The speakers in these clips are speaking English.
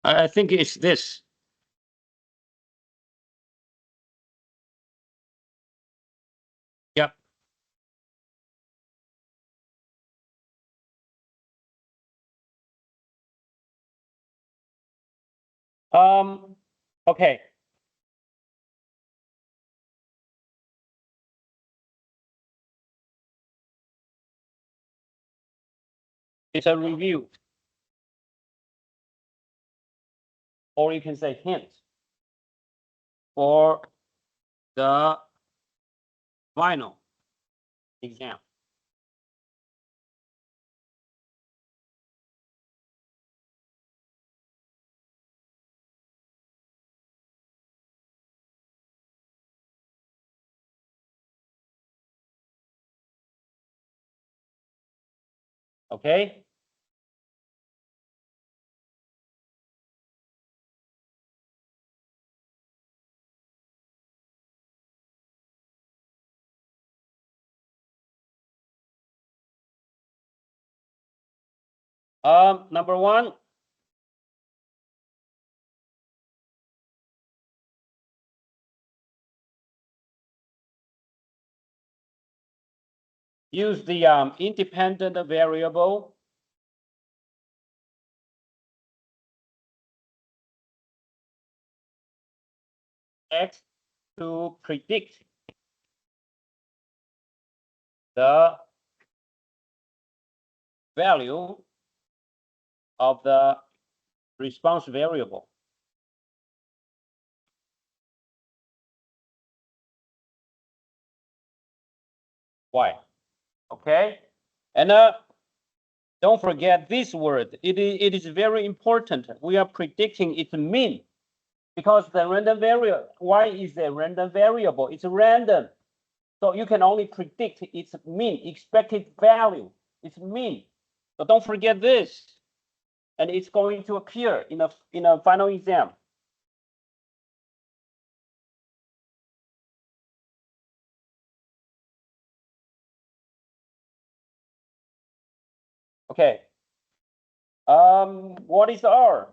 I think it's this. Yep. Okay. It's a review, or you can say hint for the final exam. Okay. Number one, use the independent variable x to predict the value of the response variable y. Okay, and don't forget this word. It is very important. We are predicting its mean because the random variable y is a random variable. It's random, so you can only predict its mean, expected value, its mean. So don't forget this, and it's going to appear in a final exam. Okay. What is R?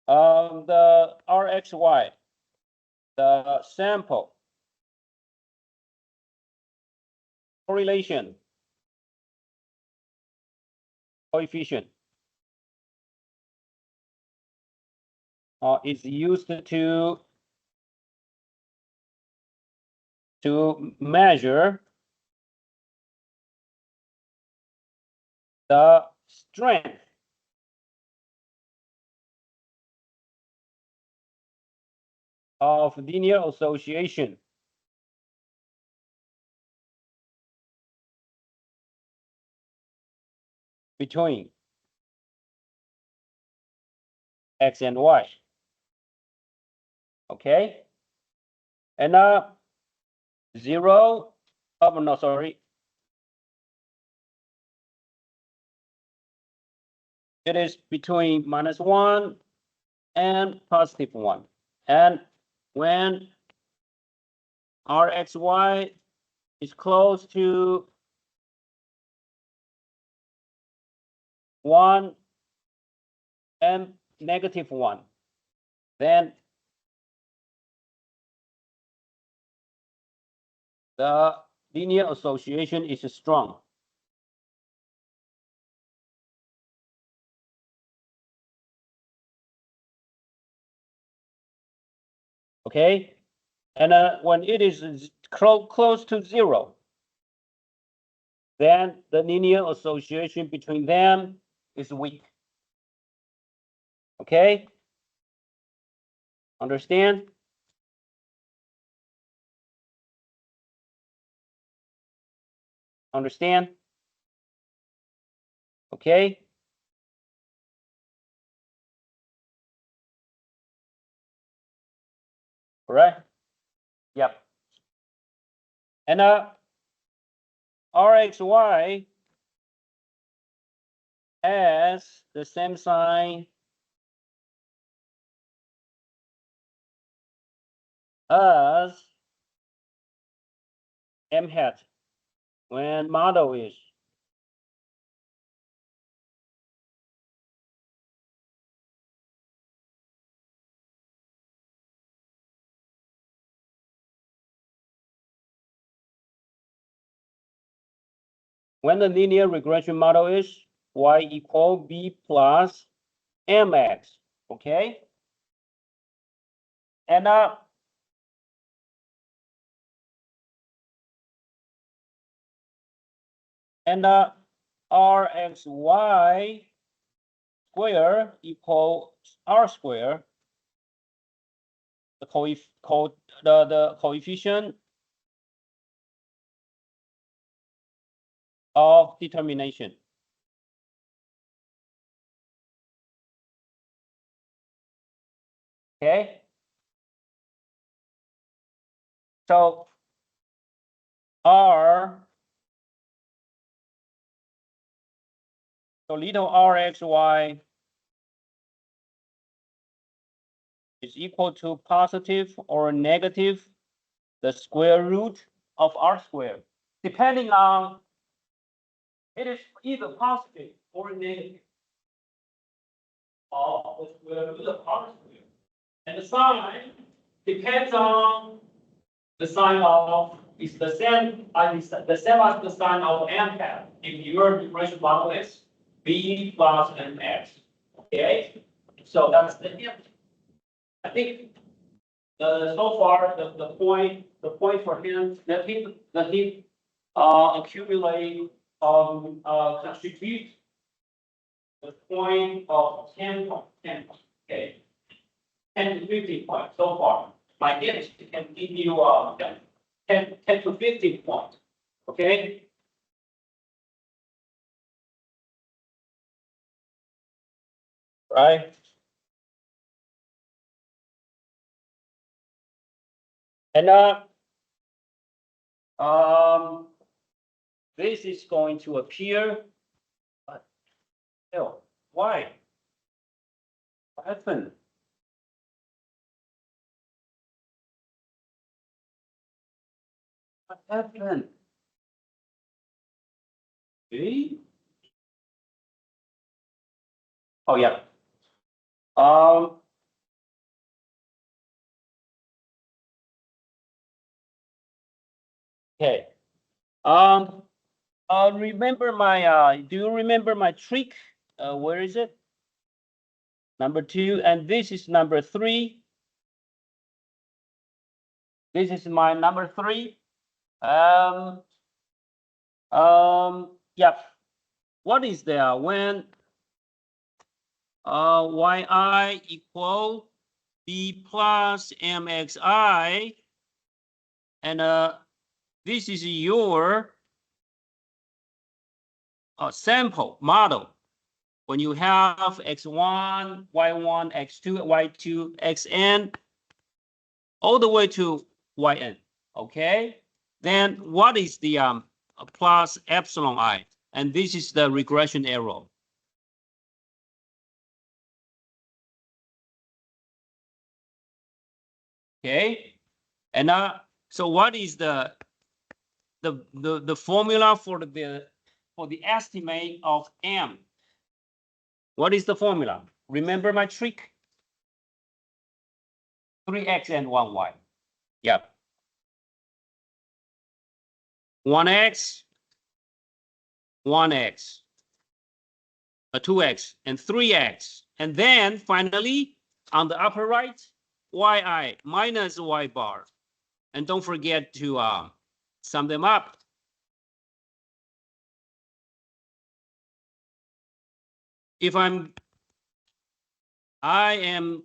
The RXY, the sample correlation coefficient is used to measure the strength of linear association between X and Y. Okay, and 0. Oh no, sorry. It is between -1 and +1. And when RXY is close to 1 and -1, then the linear association is strong. Okay, and when it is close to 0, then the linear association between them is weak. Okay, understand? Understand? Okay. All right. Yep. And RXY has the same sign as M hat when model is when the linear regression model is y equal b plus mx, okay? And rxy square equal r square, the coefficient of determination. Okay. So little rxy is equal to positive or negative the square root of r squared, depending on it is either positive or negative of the square root of r squared. And the sign depends on the sign of is the same as the sign of m hat if your differential model is b plus mx. Okay, so that's the hint. I think so far the point for him that he accumulate contribute the point of 10 okay, 10 to 15 points so far. My hint can give you 10 to 15 points. Okay. Right. And this is going to appear. Oh, why? What happened? What happened? See? Oh yeah. Okay. Remember my do you remember my trick? Where is it? Number 2, and this is number 3. This is my number 3. Yeah. What is there when yi equal b plus mxi, and this is your sample model. When you have x1, y1, x2, y2, xn, all the way to yn, okay? Then what is the plus epsilon I? And this is the regression error. Okay, and so what is the formula for the estimate of m? What is the formula? Remember my trick? 3x and 1y. Yep. 1x, 1x, 2x, and 3x. And then finally, on the upper right, yi minus y bar. And don't forget to sum them up. If I am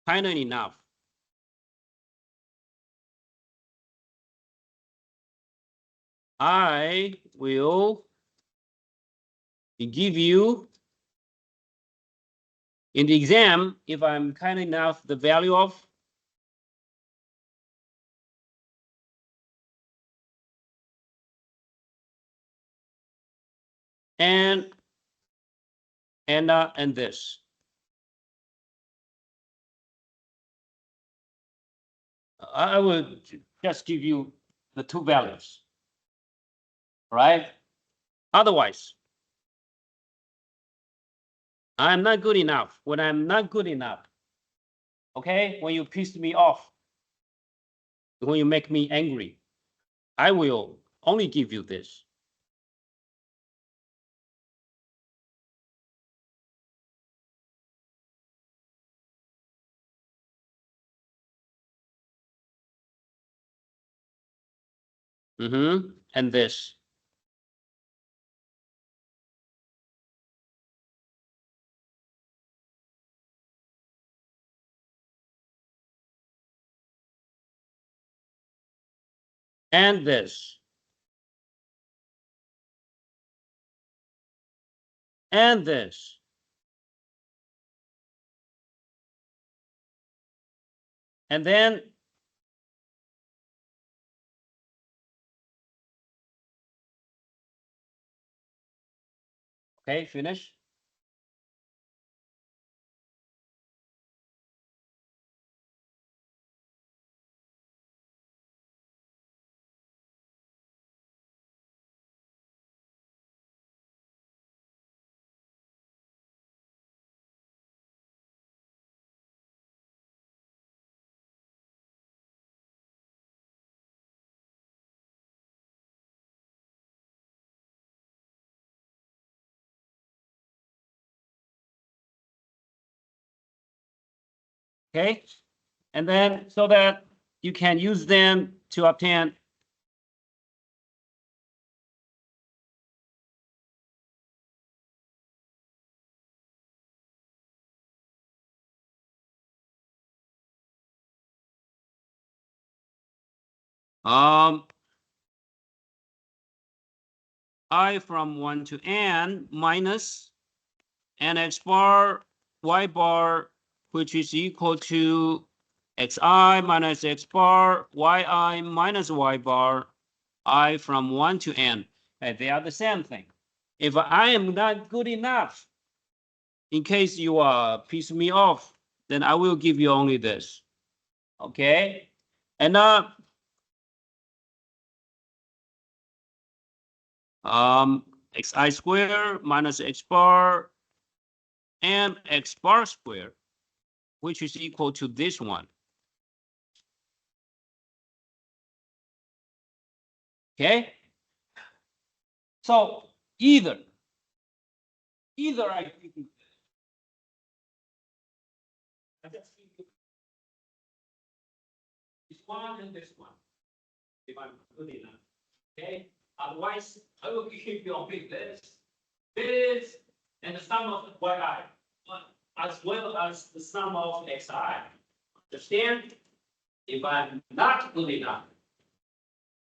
kind enough, I will give you in the exam, if I'm kind enough, the value of and this. I will just give you the 2 values, right? Otherwise, I'm not good enough. When I'm not good enough, okay? When you piss me off, when you make me angry, I will only give you this. And this. And this. And this. And then okay, finish. Okay, and then so that you can use them to obtain I from 1 to n minus nx bar y bar, which is equal to xi minus x bar yi minus y bar, I from 1 to n. And they are the same thing. If I am not good enough, in case you piss me off, then I will give you only this. Okay? And xi squared minus x bar and x bar squared, which is equal to this one. Okay? So either I give you this one and this one, if I'm good enough. Okay? Otherwise, I will give you only this, and the sum of yi, as well as the sum of xi. Understand? If I'm not good enough,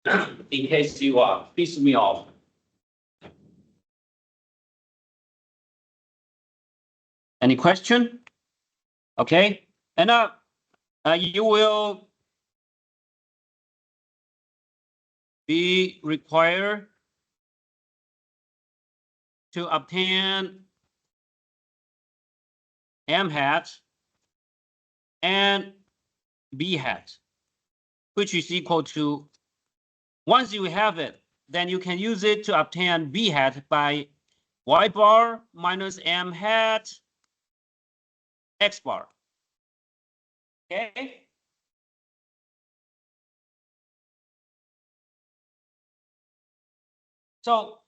in case you piss me off. Any question? Okay, and you will be required to obtain m hat and b hat, which is equal to, once you have it, then you can use it to obtain b hat by y bar minus m hat x bar. Okay? So,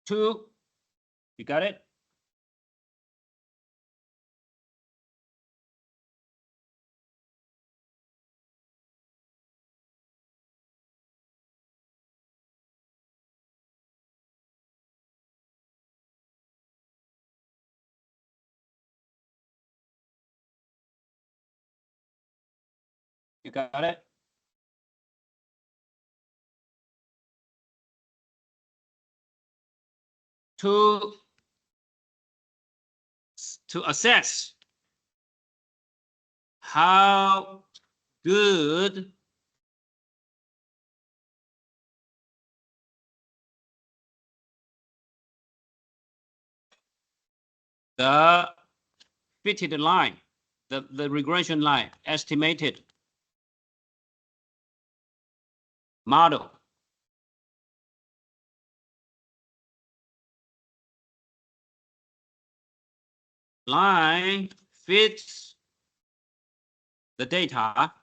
you got it? You got it? To assess how good the fitted line, the regression line estimated model line fits the data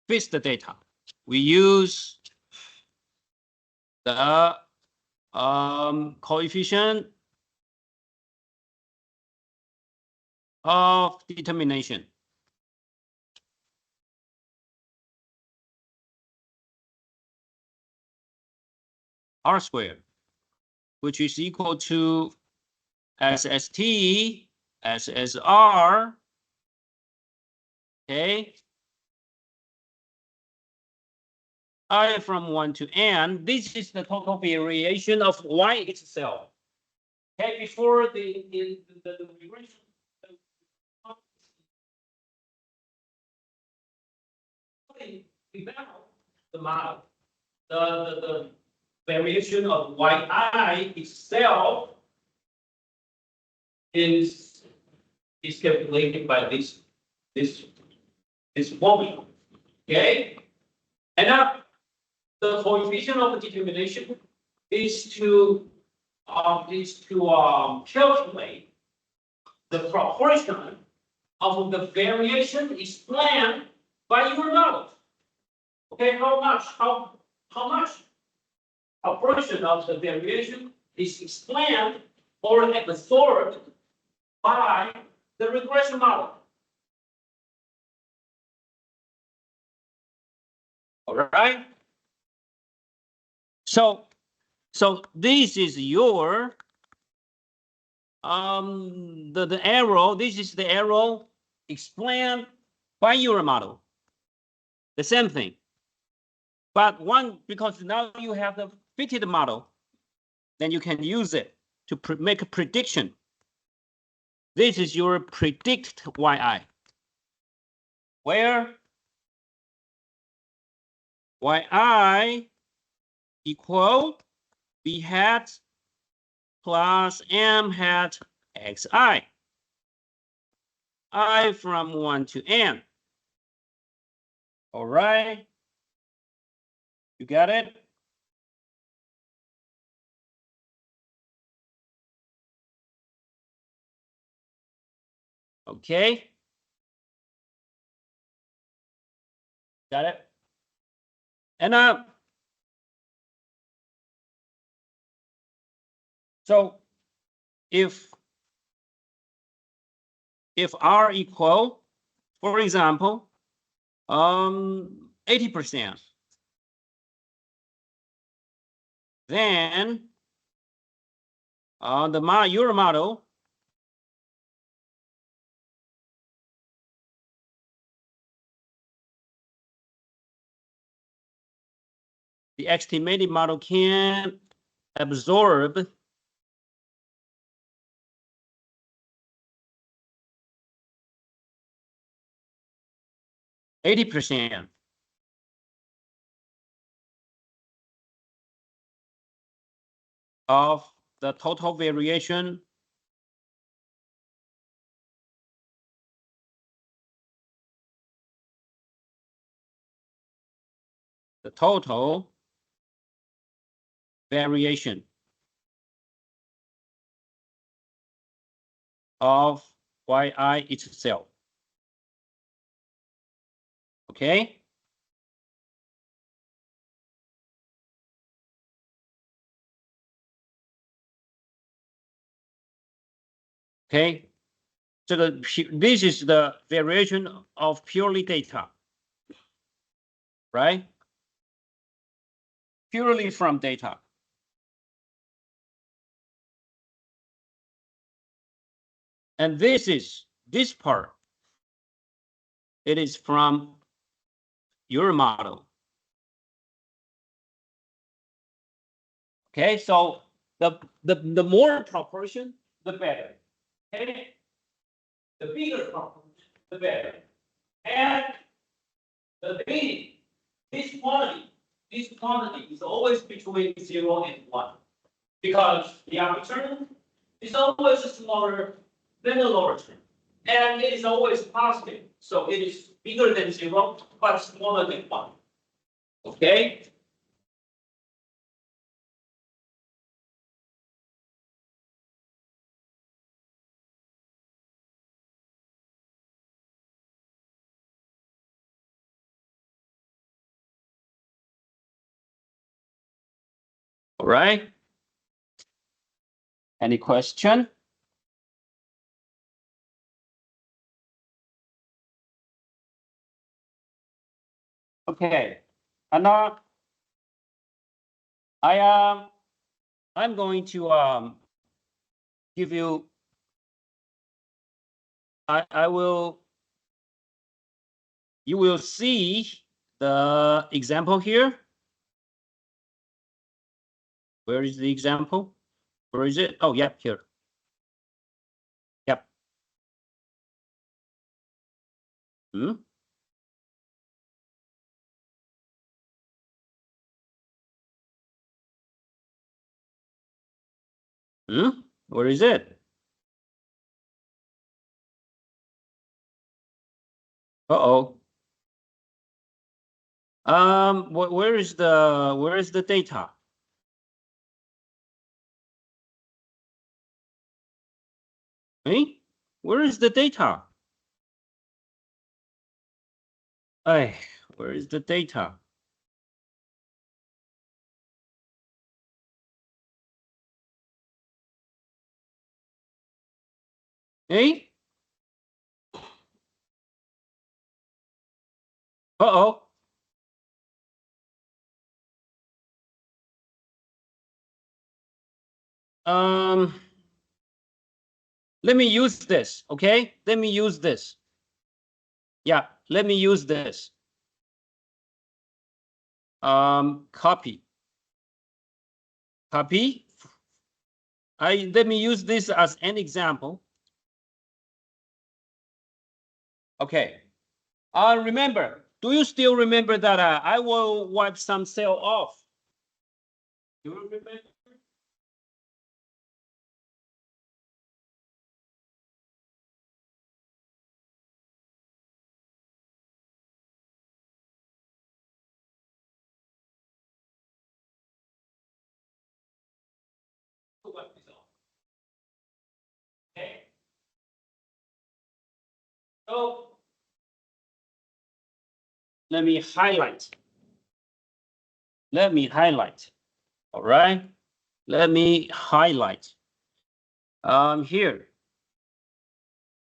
fixed data. We use the coefficient of determination. R squared, which is equal to SST, SSR, okay? I from 1 to n. This is the total variation of y itself. Okay, before the regression, the model, the variation of yi itself is calculated by this formula. Okay, and now the coefficient of determination is to calculate the proportion of the variation explained by your model. Okay, how much proportion of the variation is explained or absorbed by the regression model. All right. So this is your the arrow. This is the arrow explained by your model. The same thing. But because now you have the fitted model, then you can use it to make a prediction. This is your predict yi, where yi equal b hat plus m hat xi, I from 1 to n. All right, you got it? Okay, got it? And so if r equal, for example, 80%, then your model the estimated model can absorb 80% of the total variation of yi itself. Okay. Okay. So this is the variation of purely data, right? Purely from data. And this part, it is from your model. Okay, so the more proportion, the better. Okay, the bigger proportion, the better. And the meaning, this quantity is always between 0 and 1, because the upper term is always smaller than the lower term, and it is always positive, so it is bigger than 0 but smaller than 1. Okay. All right. Any question? Okay. And now I'm going to give you. I will. You will see the example here. Where is the example? Where is it? Oh, yep, here. Yep. Hmm? Hmm? Where is it? Uh-oh. Where is the data? Hey, where is the data? Hey, where is the data? Hey? Uh-oh. Let me use this, okay? Let me use this. Yeah, let me use this. Copy. Copy. Let me use this as an example. Okay. Remember, do you still remember that I will wipe some cell off? Do you remember? Wipe this off. Okay. So let me highlight. Let me highlight. All right. Let me highlight. Here,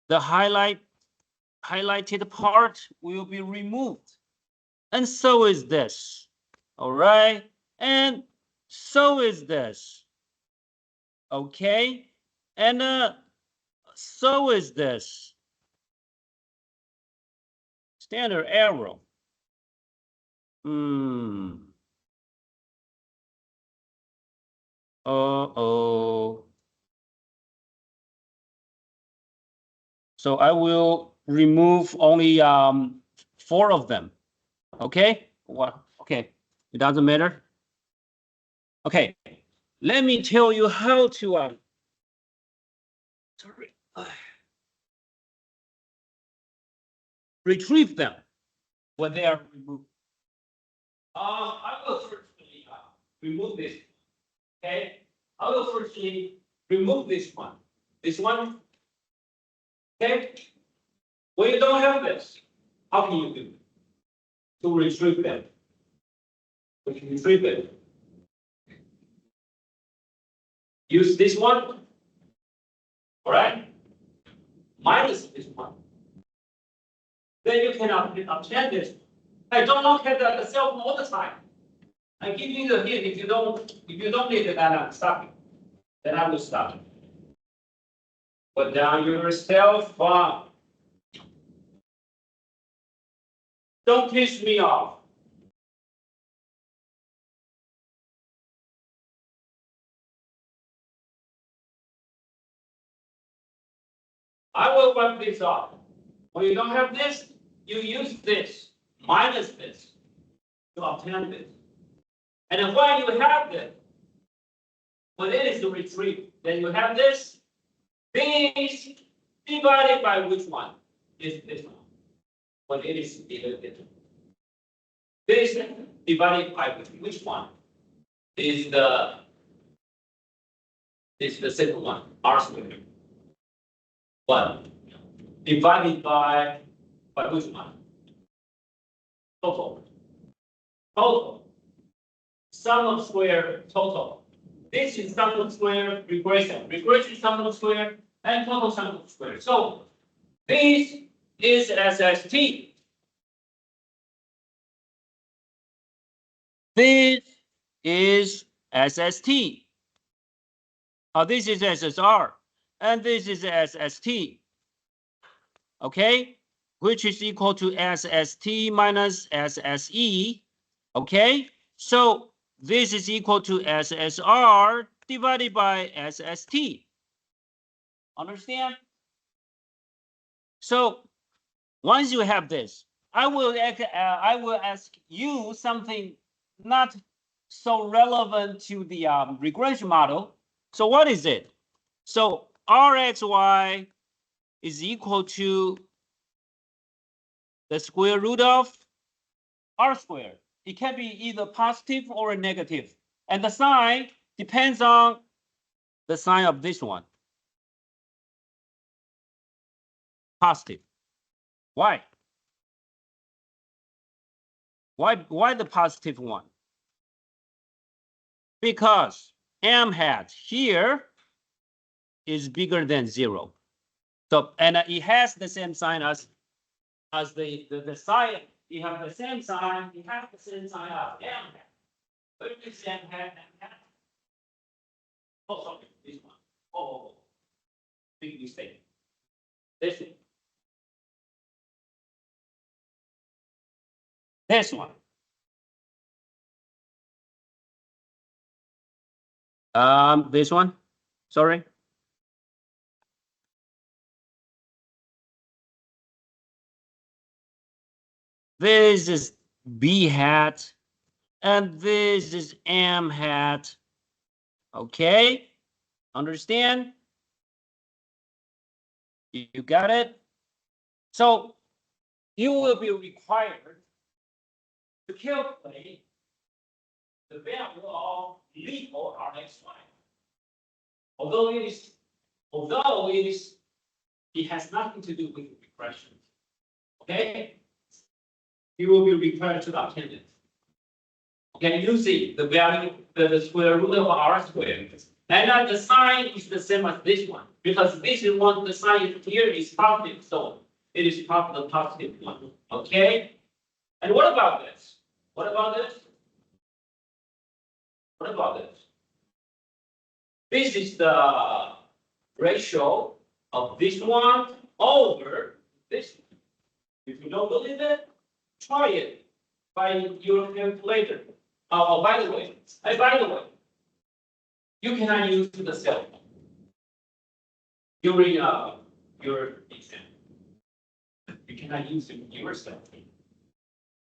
the highlighted part will be removed. And so is this. All right. And so is this. Okay. And so is this. Standard error. Uh-oh. So I will remove only 4 of them. Okay? What? Okay. It doesn't matter. Okay. Let me tell you how to retrieve them when they are removed. I will firstly remove this. Okay. I will firstly remove this one. This one. Okay. When you don't have this, how can you do to retrieve them? We can retrieve it. Use this one. All right. Minus this one. Then you can obtain this. I don't look at the cell phone all the time. I give you the hint. If you don't need it, then I'm stopping. Then I will stop. Put down your cell phone. Don't piss me off. I will wipe this off. When you don't have this, you use this minus this to obtain this. And then when you have this, when it is retrieved, then you have this. This divided by which one? Is this one. When it is divided. This divided by which one? Is the second one, R squared. 1 divided by which one? Total. Total. Sum of square total. This is sum of square regression. Regression sum of square and total sum of square. So this is SST. This is SST. This is SSR. And this is SST. Okay? Which is equal to SST minus SSE. Okay? So this is equal to SSR divided by SST. Understand? So once you have this, I will ask you something not so relevant to the regression model. So what is it? So Rxy is equal to the square root of R squared. It can be either positive or negative. And the sign depends on the sign of this one. Positive. Why? Why the positive one? Because m hat here is bigger than 0. So, and it has the same sign as the sign. You have the same sign. You have the same sign as m hat. Where is m hat? Oh, sorry, this one. Oh, big mistake. This one. This one. This one. Sorry. This is b hat, and this is m hat. Okay, understand? You got it? So you will be required to calculate the value of legal Rxy. Although it has nothing to do with regression. Okay? You will be required to obtain it. Okay, using the value, the square root of R squared. And the sign is the same as this one, because this is one, the sign here is positive, so it is part of the positive one. Okay? And what about this? What about this? What about this? This is the ratio of this one over this one. If you don't believe it, try it by your calculator. Oh, by the way, you cannot use the cell phone during your exam. You cannot use your cell phone.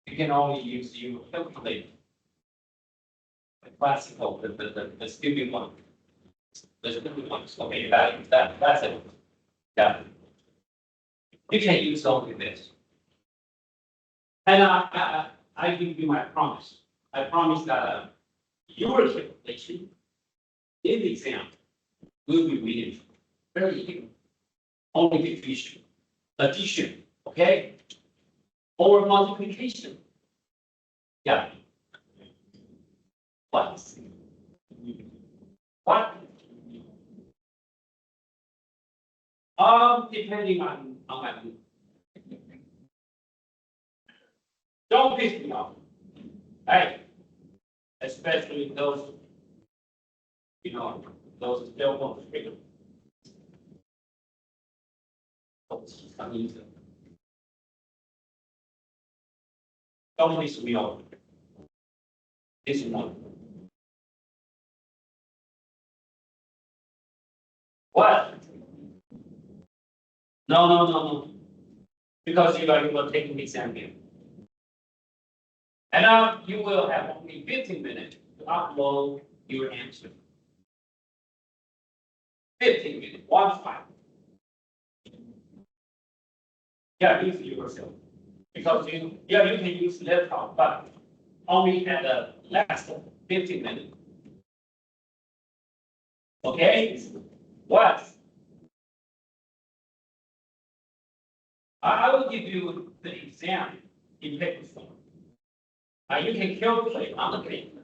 You can only use your calculator. The classical, the stupid one. The stupid ones. Okay, that's it. Yeah. You can use only this. And I give you my promise. I promise that your calculation in the exam will be reading very easy. Only addition, okay? Or multiplication. Yeah. What? What? Depending on my mood. Don't piss me off. Hey, especially those, those still want to freedom. Don't piss me off. This one. What? No. Because you are taking the exam here. And now you will have only 15 minutes to upload your answer. 15 minutes, 1-5. Yeah, use yourself. Because you can use laptop, but only at the last 15 minutes. Okay? What? I will give you the exam in paper form. You can calculate on the paper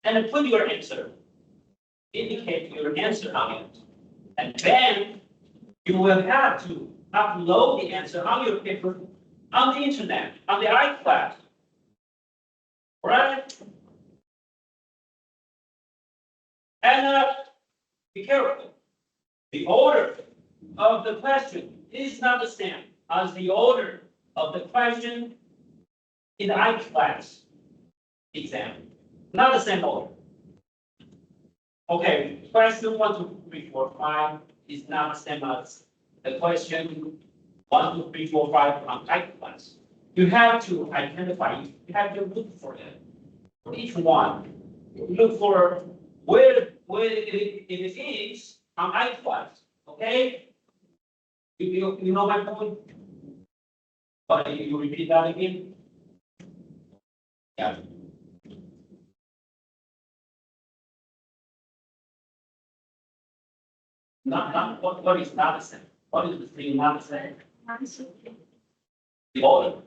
and put your answer. indicate your answer on it. And then you will have to upload the answer on your paper on the internet, on the iCloud. Right? And be careful. The order of the question is not the same as the order of the question in the iClass exam. Not the same order. Okay, question 1, 2, 3, 4, 5 is not the same as the question 1, 2, 3, 4, 5 on iClass. You have to identify it. You have to look for it. For each one, look for where it is on iClass. Okay? You know my point? But you repeat that again? Yeah. Not what is not the same? What is the thing not the same? The order.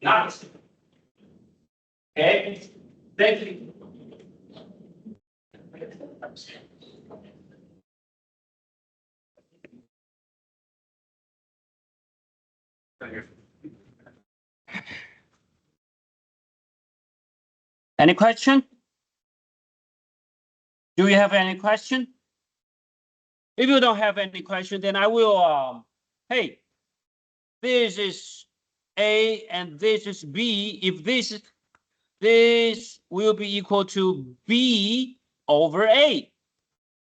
Not the same. Okay? Thank you. Any question? Do you have any question? If you don't have any question, then I will, hey, this is A and this is B. If this will be equal to B over A.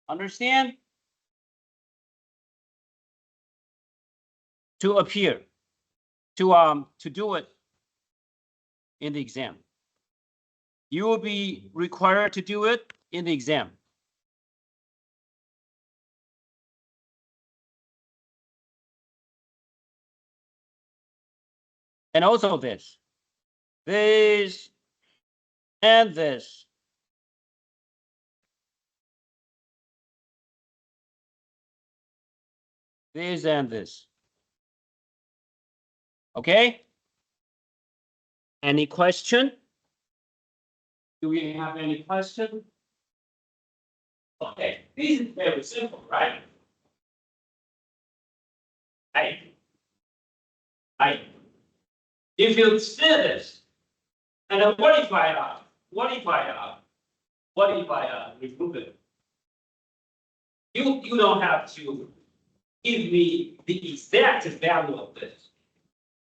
Understand? To appear, to do it in the exam. You will be required to do it in the exam. And also this and this. This and this. Okay? Any question? Do we have any question? Okay, this is very simple, right? If you see this, and then what if I remove it? You don't have to give me the exact value of this,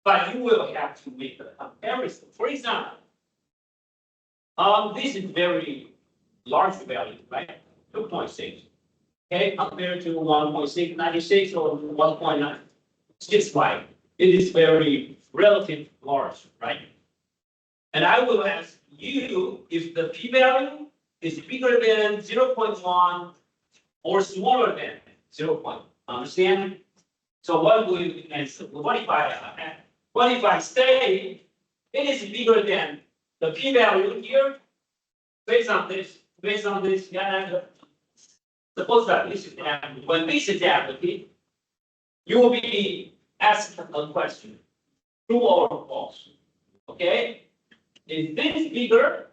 but you will have to make a comparison. For example, this is very large value, right? 2.6. Okay, compared to 1.696 or 1.9. It's just right. It is very relative large, right? And I will ask you if the p-value is bigger than 0.1 or smaller than 0.1. Understand? So what will you answer? What if I say it is bigger than the p-value here? Based on this, yeah. Suppose that this is empty. When this is empty, you will be asked a question: true or false? Okay? Is this bigger?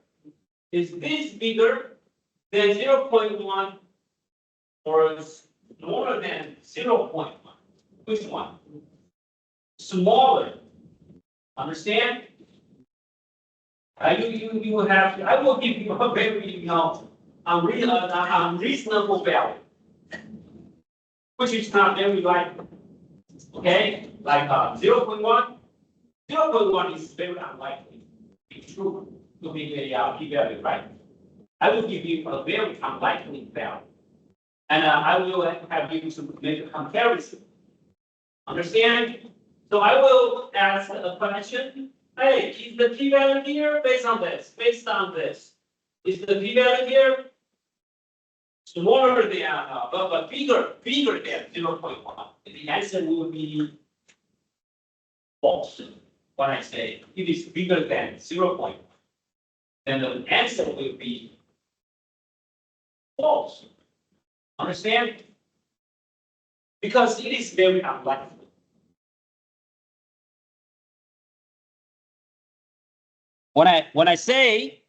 Is this bigger than 0.1 or smaller than 0.1? Which one? Smaller. Understand? You have to, I will give you a very unreasonable value, which is not very likely. Okay, like 0.1. 0.1 is very unlikely to be true to be a p-value, right? I will give you a very unlikely value, and I will have you to make a comparison. Understand? So I will ask a question. Hey, is the p-value here based on this? Based on this, is the p-value here smaller than but bigger than 0.1? The answer will be false. When I say it is bigger than 0.1, then the answer will be false. Understand? Because it is very unlikely. When I say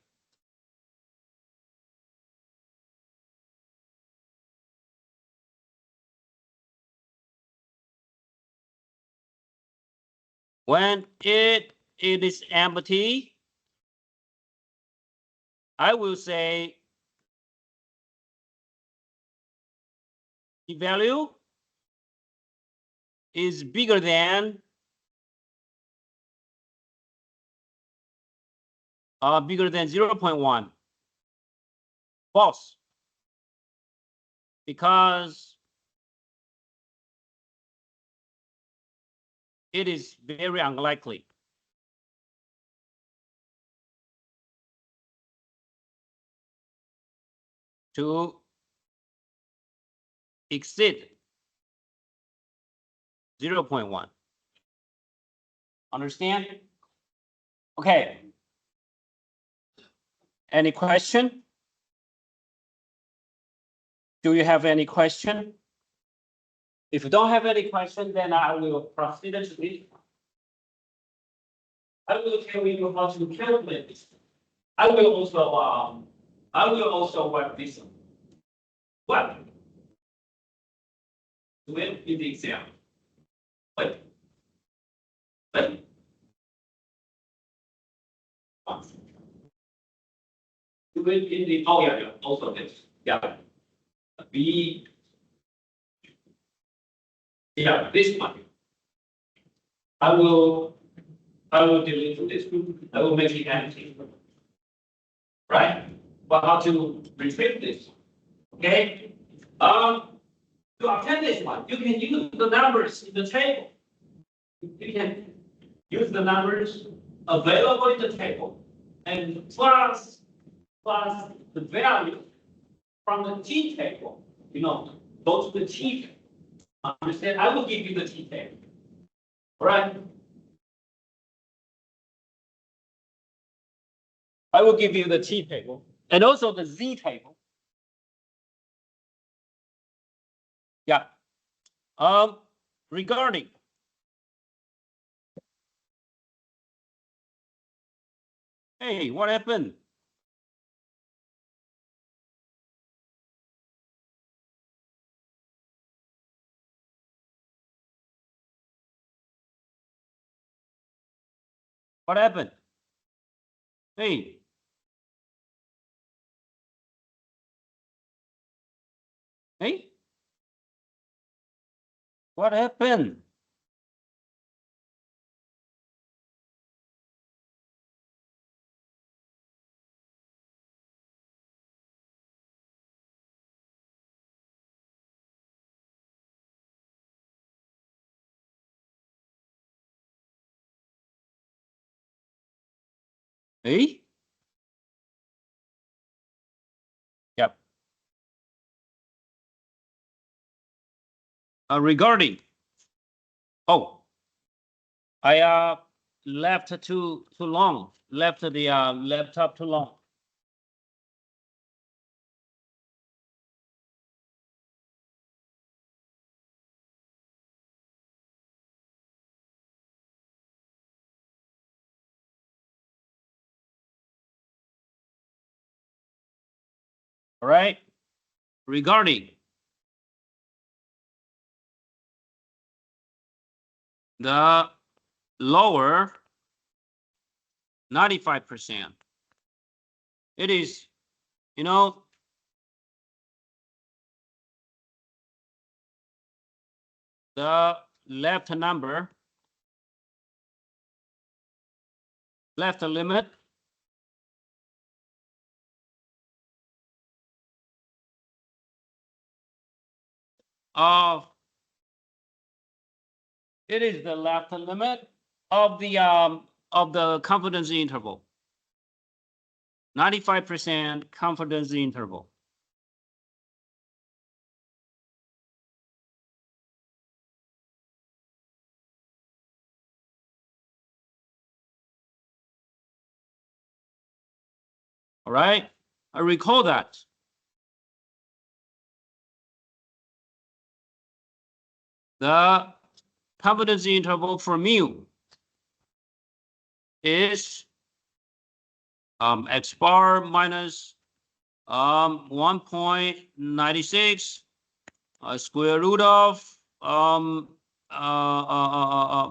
When it is empty, I will say the value is bigger than 0.1. False. Because it is very unlikely to exceed 0.1. Understand? Okay. Any question? Do you have any question? If you don't have any question, then I will proceed to this. I will tell you how to calculate this. I will also work this one. What? Do it in the exam. Wait. Do it in the, oh yeah, also this. Yeah. Yeah, this one. I will delete this. I will make it empty. Right? But how to retrieve this? Okay. To obtain this one, you can use the numbers in the table. You can use the numbers available in the table and plus the value from the T table. Go to the T table. Understand? I will give you the T table. All right. I will give you the T table and also the Z table. Yeah. Regarding hey, what happened? What happened? Hey. Hey. What happened? Hey. Yep. Regarding. Oh, I left too long. Left the laptop too long. All right. Regarding the lower 95%, it is, the left number, left limit of, it is the left limit of the confidence interval. 95% confidence interval. All right. I recall that. The confidence interval for mu is x bar minus 1.96 square root of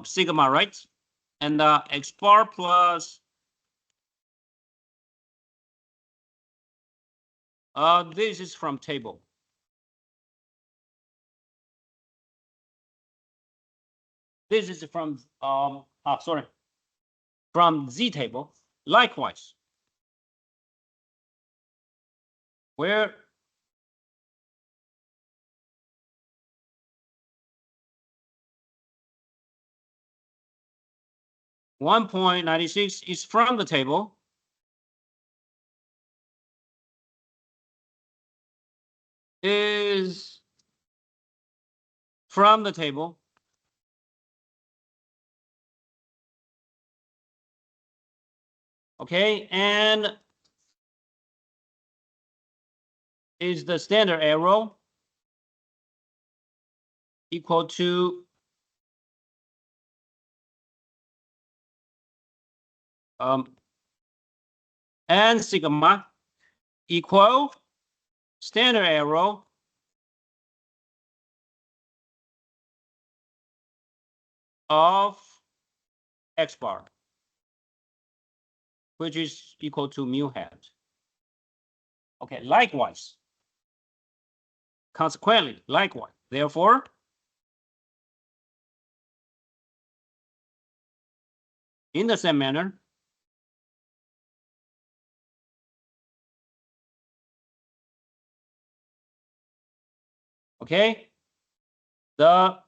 sigma, right? and x bar plus this is from table. This is from from Z table. Likewise, where $1.96 is from the table. Is from the table. Okay, and is the standard error equal to n sigma equal standard error of x bar, which is equal to mu hat. Okay, likewise, consequently, likewise, therefore, in the same manner, okay, the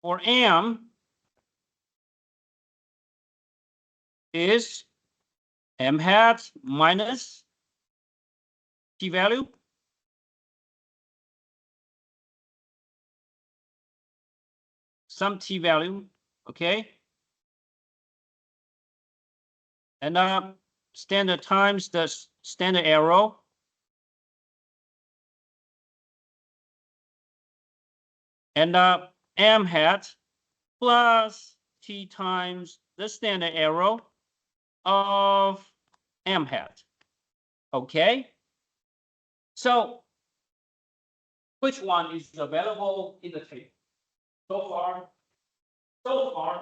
for m is m hat minus p-value some t-value, okay, and standard times the standard error and m hat plus t times the standard error of m hat. Okay, so which one is available in the table? So far,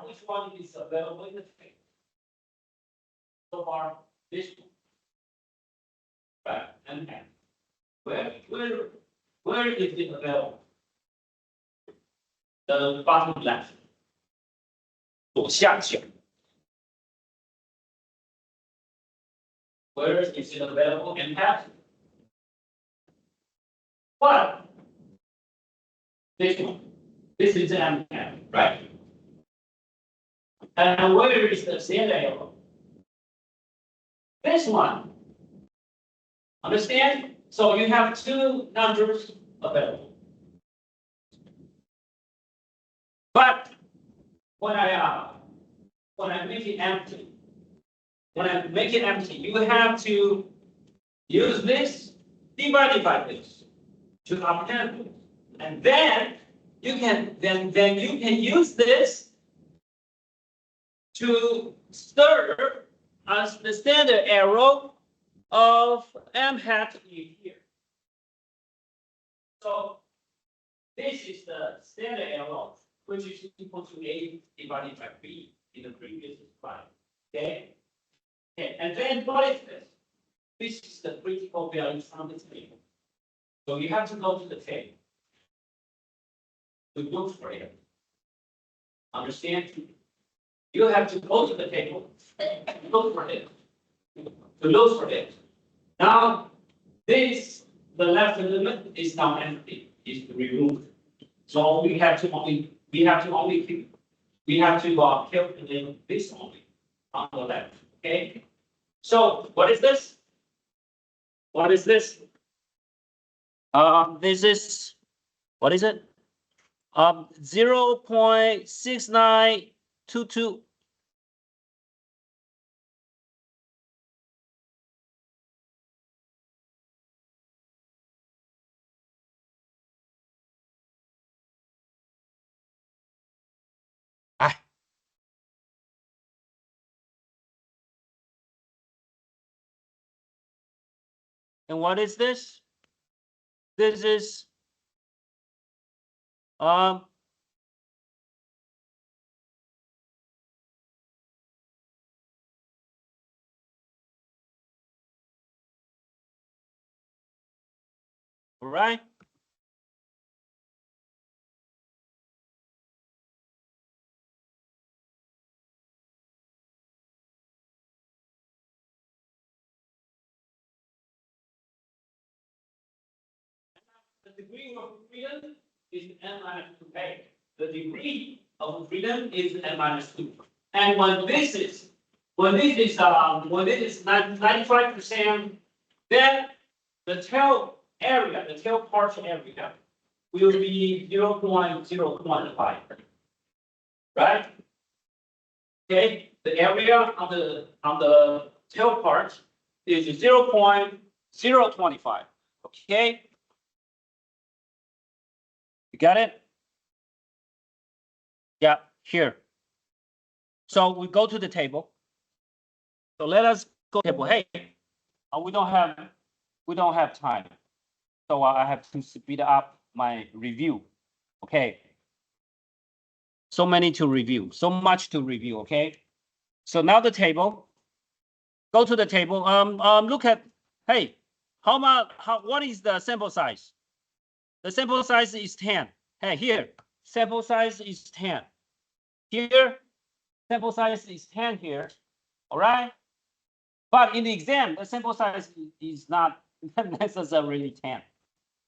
which one is available in the table? So far, this one, right? And where is it available? The bottom left. 左下角. Where is it available in hat? What? This one. This is M hat, right? And where is the standard error? This one. Understand? So you have two numbers available. But when I make it empty, you have to use this divided by this to obtain this, and then you can use this to serve as the standard error of m hat in here. So this is the standard error, which is equal to A divided by B in the previous slide. Okay. Okay, and then what is this? This is the critical value from the table. So you have to go to the table to look for it. Understand? You have to go to the table and look for it. To look for it. Now, this, the left element is now empty, is removed. So we have to calculate this only on the left. Okay. So what is this? What is this? This is, what is it? 0.6922. And what is this? This is All right. The degree of freedom is n minus 2a. The degree of freedom is n minus 2. And when this is 95%, then the tail area, the tail part area will be 0.025. Right? Okay, the area on the tail part is 0.025. Okay. You got it? Yeah, here. So we go to the table. So let us go to the table. Hey, we don't have time. So I have to speed up my review. Okay. So many to review, so much to review. Okay. So now the table. Go to the table. Look at. Hey, what is the sample size? The sample size is 10. Hey, here, sample size is 10. Here, sample size is 10 here. All right. But in the exam, the sample size is not necessarily 10.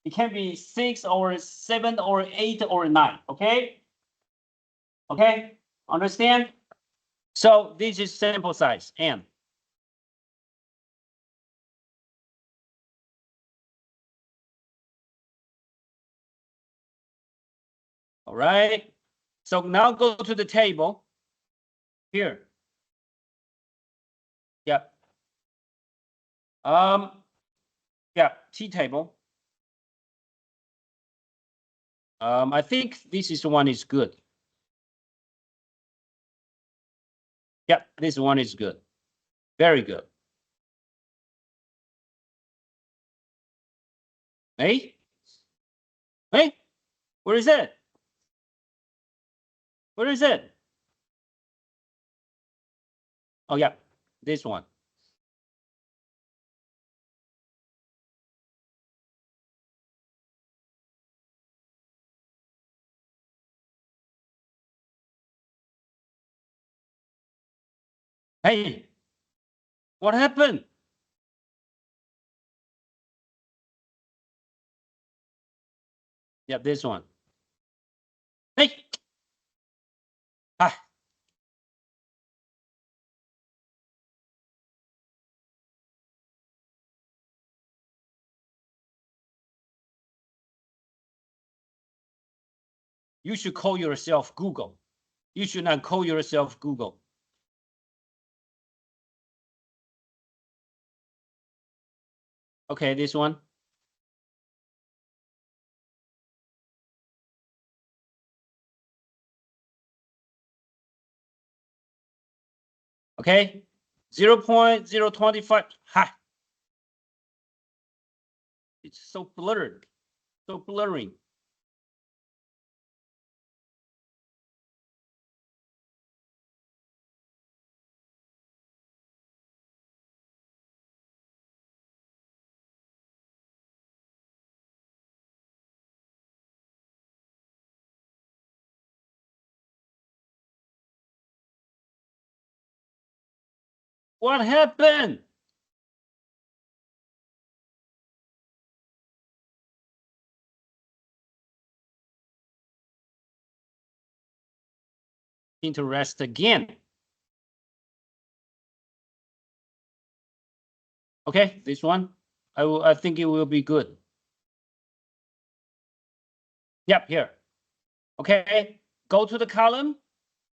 It can be 6 or 7 or 8 or 9. Okay. Okay. Understand? So this is sample size n. All right. So now go to the table here. Yeah. Yeah, T table. I think this is one is good. Yeah, this one is good. Very good. Hey? Hey? Where is it? Where is it? Oh, yeah, this one. Hey, what happened? Yeah, this one. Hey. Ah. You should call yourself Google. You should not call yourself Google. Okay, this one. Okay, 0.025. Ha! It's so blurred, so blurring. What happened? Interest again. Okay, this one. I think it will be good. Yep, here. Okay, go to the column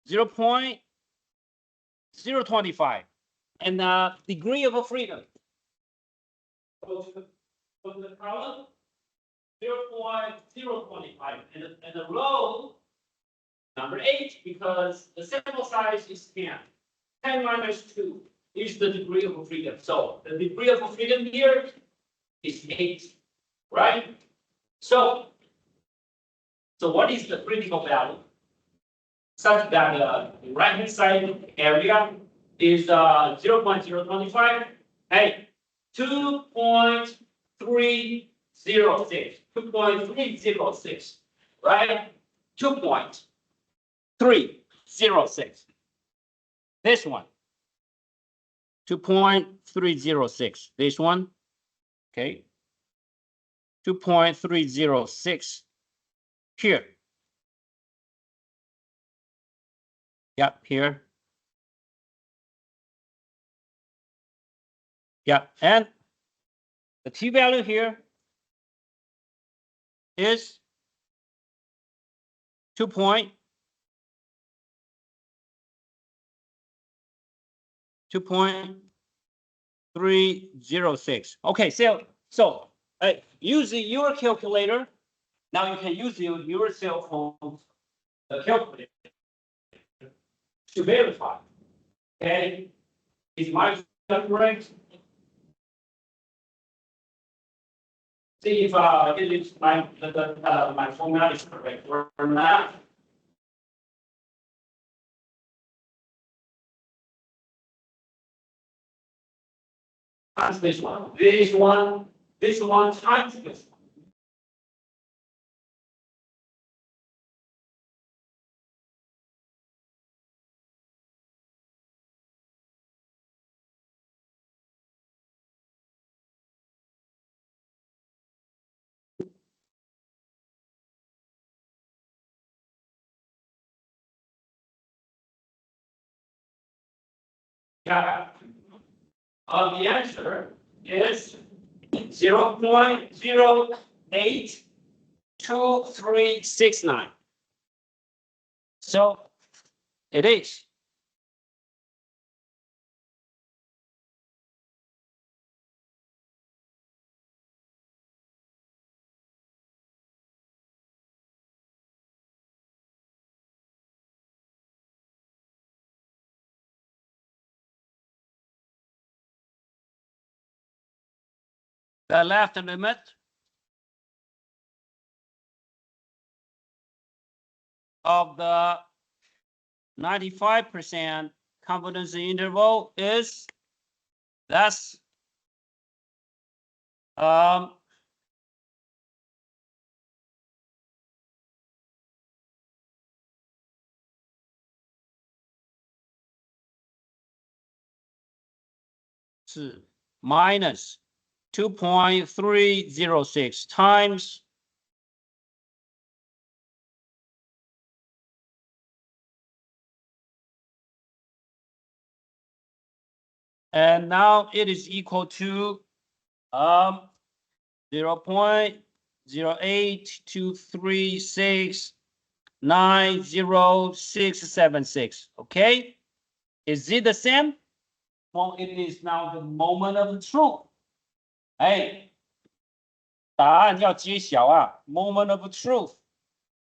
0.025 and degree of freedom. Go to the column 0.025 and the row number 8 because the sample size is 10. 10 minus 2 is the degree of freedom. So the degree of freedom here is 8, right? So what is the critical value? Such that the right-hand side area is 0.025. Hey, 2.3 2.306, right? 2.306. This one. 2.306. This one. Okay. 2.306 here. Yep, here. Yep, and the t-value here is 2.306. Okay, so using your calculator, now you can use your cell phone calculator to verify. Okay, is my correct? See if it is my formula is correct or not. Times this one, this one, this one times this one. Yeah. The answer is 0.082369. So it is. The left limit of the 95% confidence interval is that's minus 2.306 times and now it is equal to 0.0823690,676. Okay, is it the same? Well, it is now the moment of truth. 哎，答案要揭晓啊 ！Moment of truth.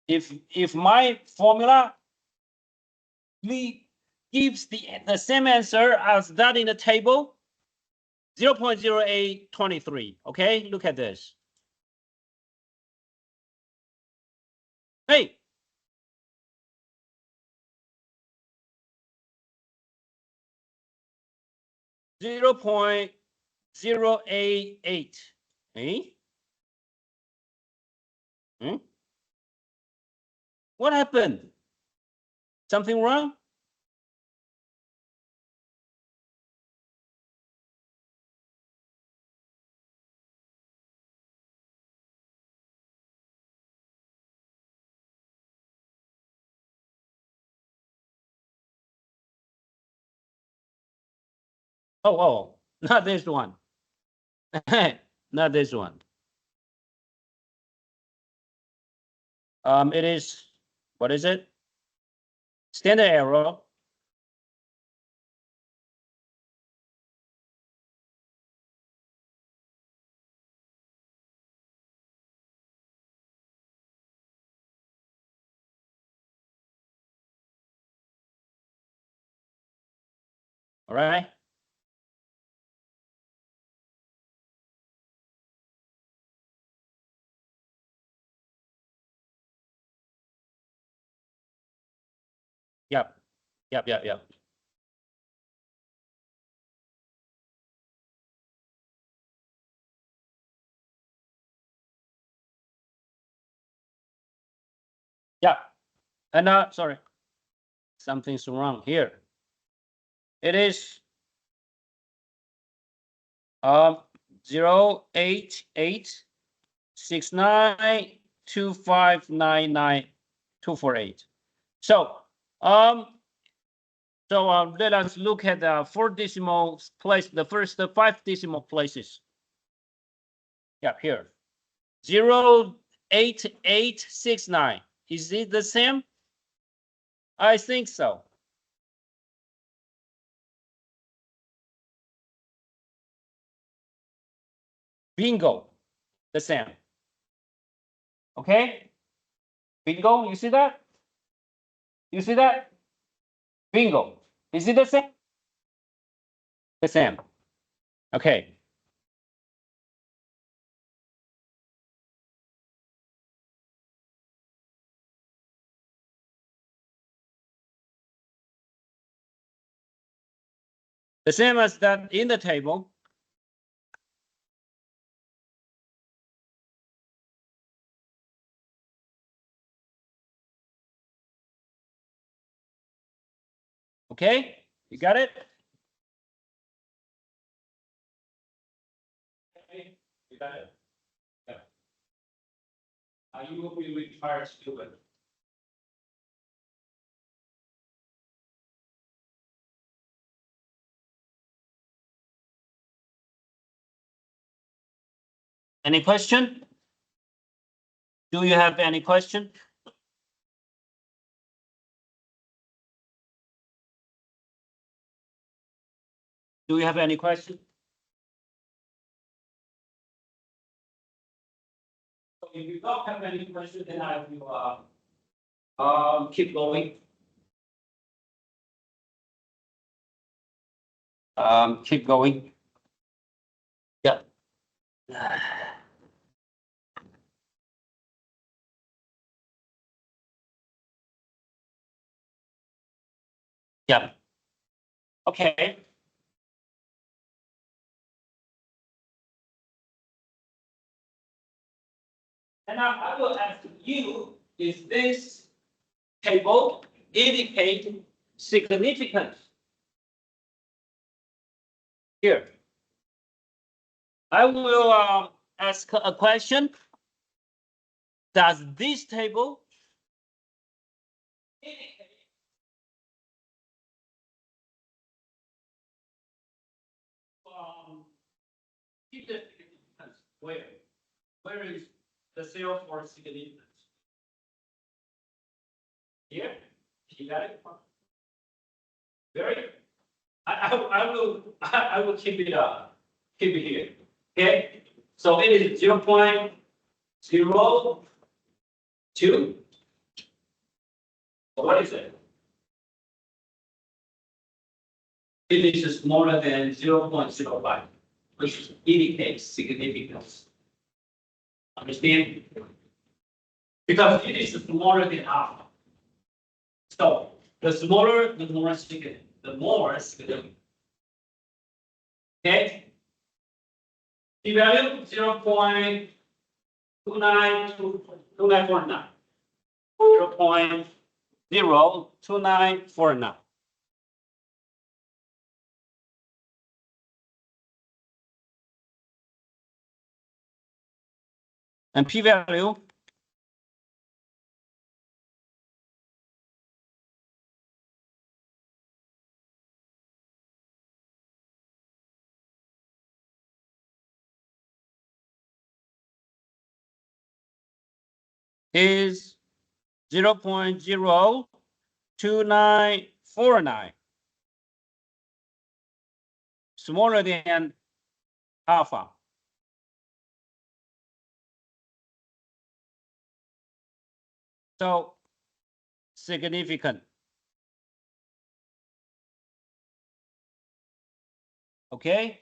If my formula gives the same answer as that in the table, 0.0823. Okay, look at this. Hey. .088. Hey? Hmm? What happened? Something wrong? Oh, not this one. Not this one. It is, what is it? Standard error. All right. Yep. Yeah. And sorry, something's wrong here. It is 088692599 So let us look at the 4 decimal place, the first 5 decimal places. Yeah, here. 08869. Is it the same? I think so. Bingo. The same. Okay? Bingo, you see that? You see that? Bingo. Is it the same? The same. Okay. The same as that in the table. Okay? You got it? Okay. You got it? Yeah. You will be required to do it. Any question? Do you have any question? Do you have any question? If you don't have any question, then I will keep going. Keep going. Yeah. Yeah. Okay. And now I will ask you, is this table indicate significance? Here. I will ask a question. Does this table indicate significance? Where? Where is the cell for significance? Here? You got it? Very. I will keep it keep it here. Okay. So it is 0.02. What is it? It is smaller than 0.05, which indicates significance. Understand? Because it is smaller than alpha. So the smaller, the more significant. The more significant. Okay. P value 0.2949. 0.02949. And p value is 0.02949, smaller than alpha. So significant. Okay.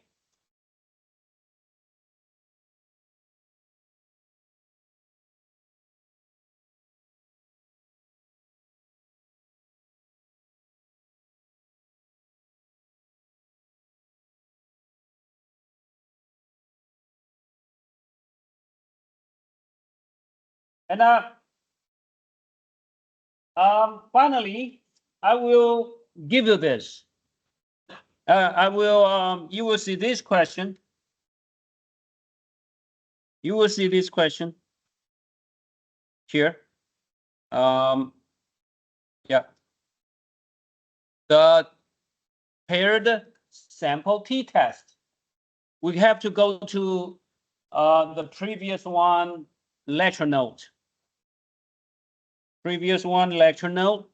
And Finally, I will give you this. You will see this question. You will see this question here. Yeah. The paired sample t-test. We have to go to the previous one lecture note. Previous one lecture note.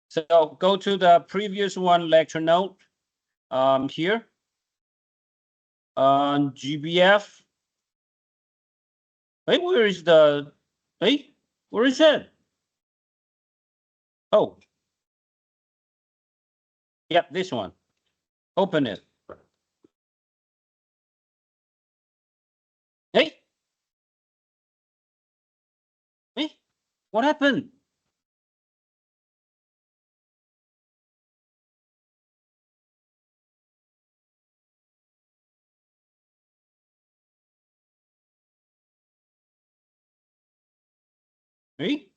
So go to the previous one lecture note here. GBF. Hey, where is the? Hey, where is it? Oh, yep, this one. Open it. Hey, hey, what happened? Hey,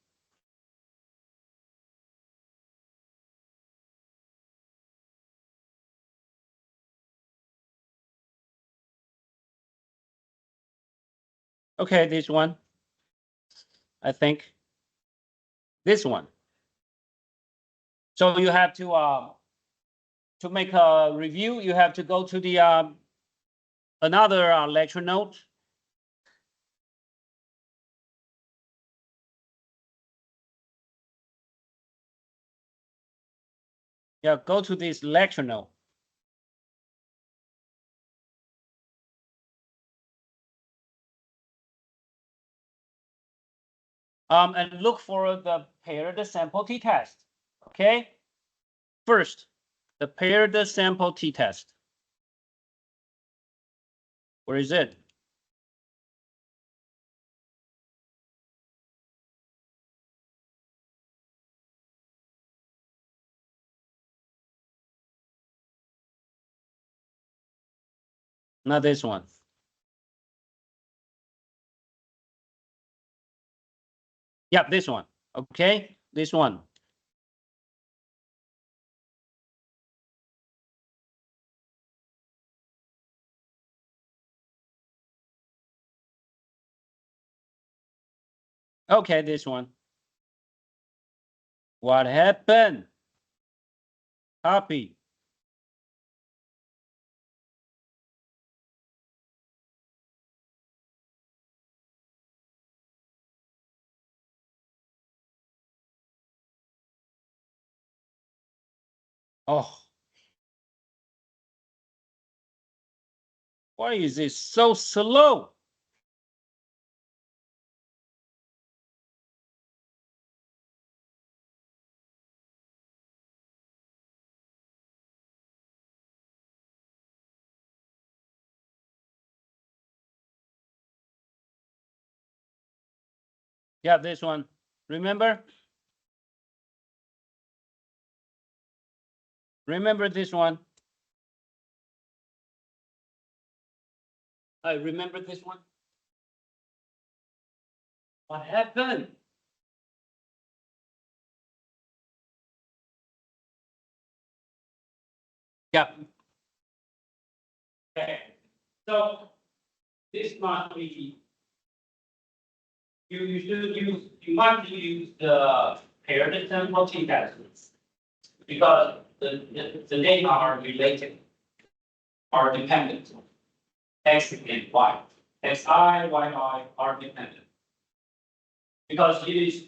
okay, this one. I think this one. So you have to make a review. You have to go to the another lecture note. Yeah, go to this lecture note. And look for the paired sample t-test. Okay. First, the paired sample t-test. Where is it? Not this one. Yeah, this one. Okay, this one. Okay, this one. What happened? Copy. Oh, why is it so slow? Yeah, this one. Remember? Remember this one? I remember this one. What happened? Yeah. Okay. So this must be you must use the paired sample t-tests because the data are related, are dependent. X and Y. Xi, Yi are dependent. Because it is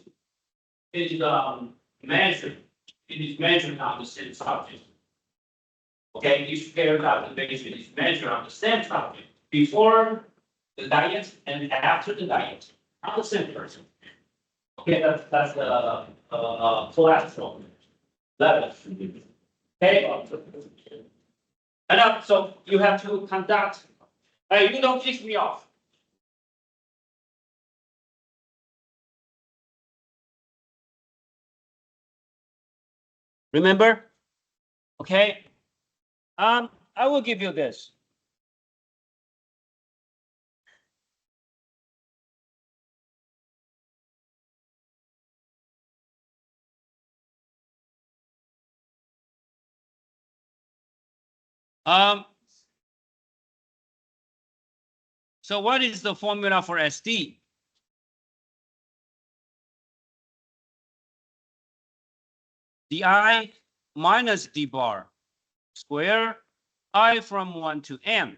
measured, it is measured on the same subject. Okay, each paired observation is measured on the same subject before the diet and after the diet on the same person. Okay, that's the cholesterol level. Okay, and so you have to conduct. Hey, you don't piss me off. Remember? Okay, I will give you this. So what is the formula for SD? di minus d bar square I from 1 to n.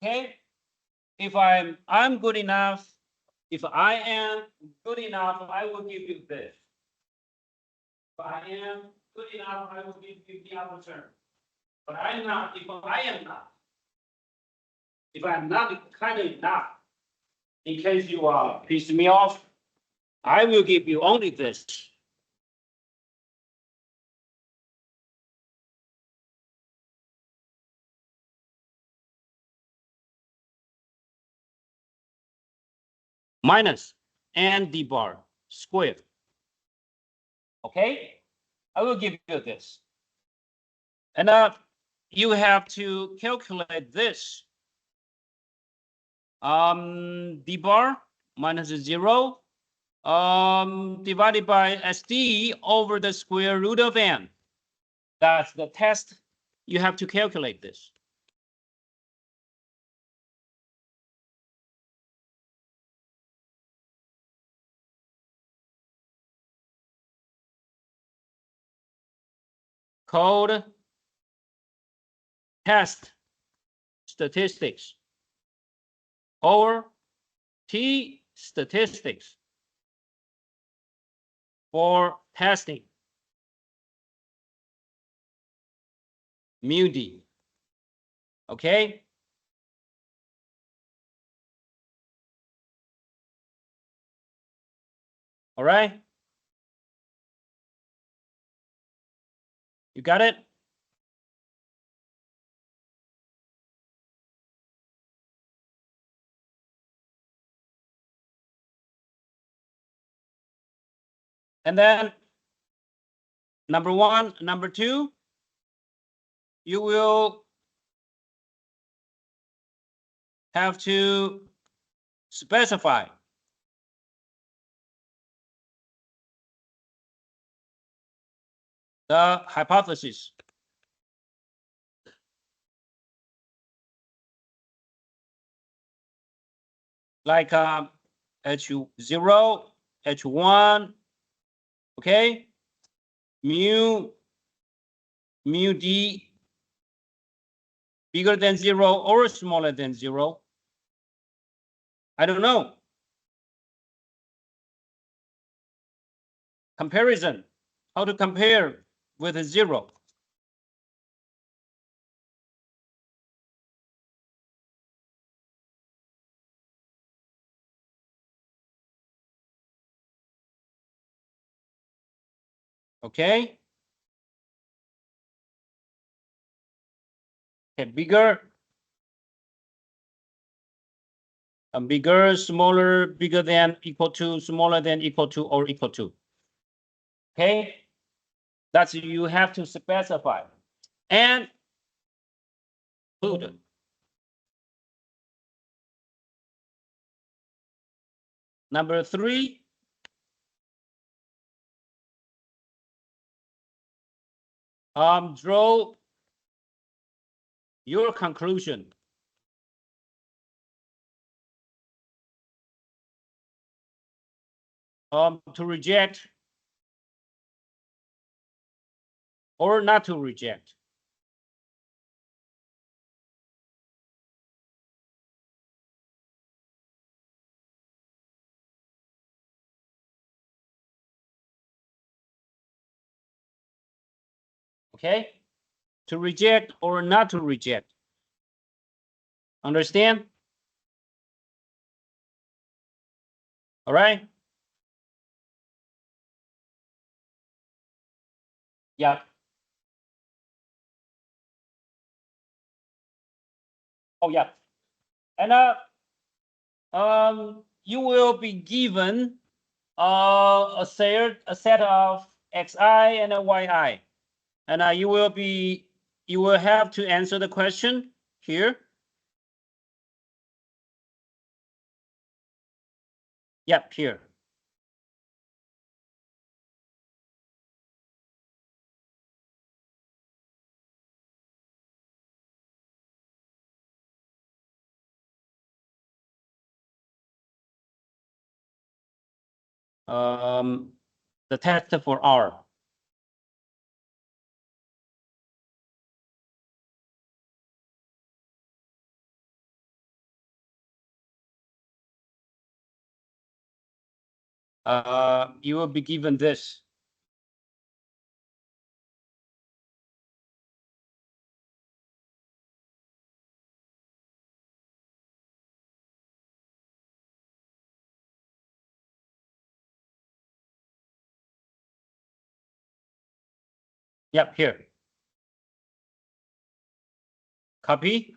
Okay, if I'm good enough, if I am good enough, I will give you this. If I am good enough, I will give you the other term. But I'm not, if I am not. If I'm not kind enough, in case you piss me off, I will give you only this. Minus n d bar squared. Okay, I will give you this. And you have to calculate this. D bar minus 0 divided by SD over the square root of n. That's the test. You have to calculate this. Called test statistics or T statistics for testing mu d. Okay. All right. You got it? And then number 1, number 2, you will have to specify the hypothesis. Like H0, H1, okay? Mu d bigger than 0 or smaller than 0. I don't know. Comparison, how to compare with a 0. Okay. Okay, bigger and bigger, smaller, bigger than, equal to, smaller than, equal to, or equal to. Okay, that's you have to specify and include. Number 3, draw your conclusion. To reject or not to reject. Okay, to reject or not to reject. Understand? All right. Yeah. Oh yeah. And you will be given a set of xi and a yi, and you will be you will have to answer the question here. Yep, here. The test for R. You will be given this. Yep, here. Copy.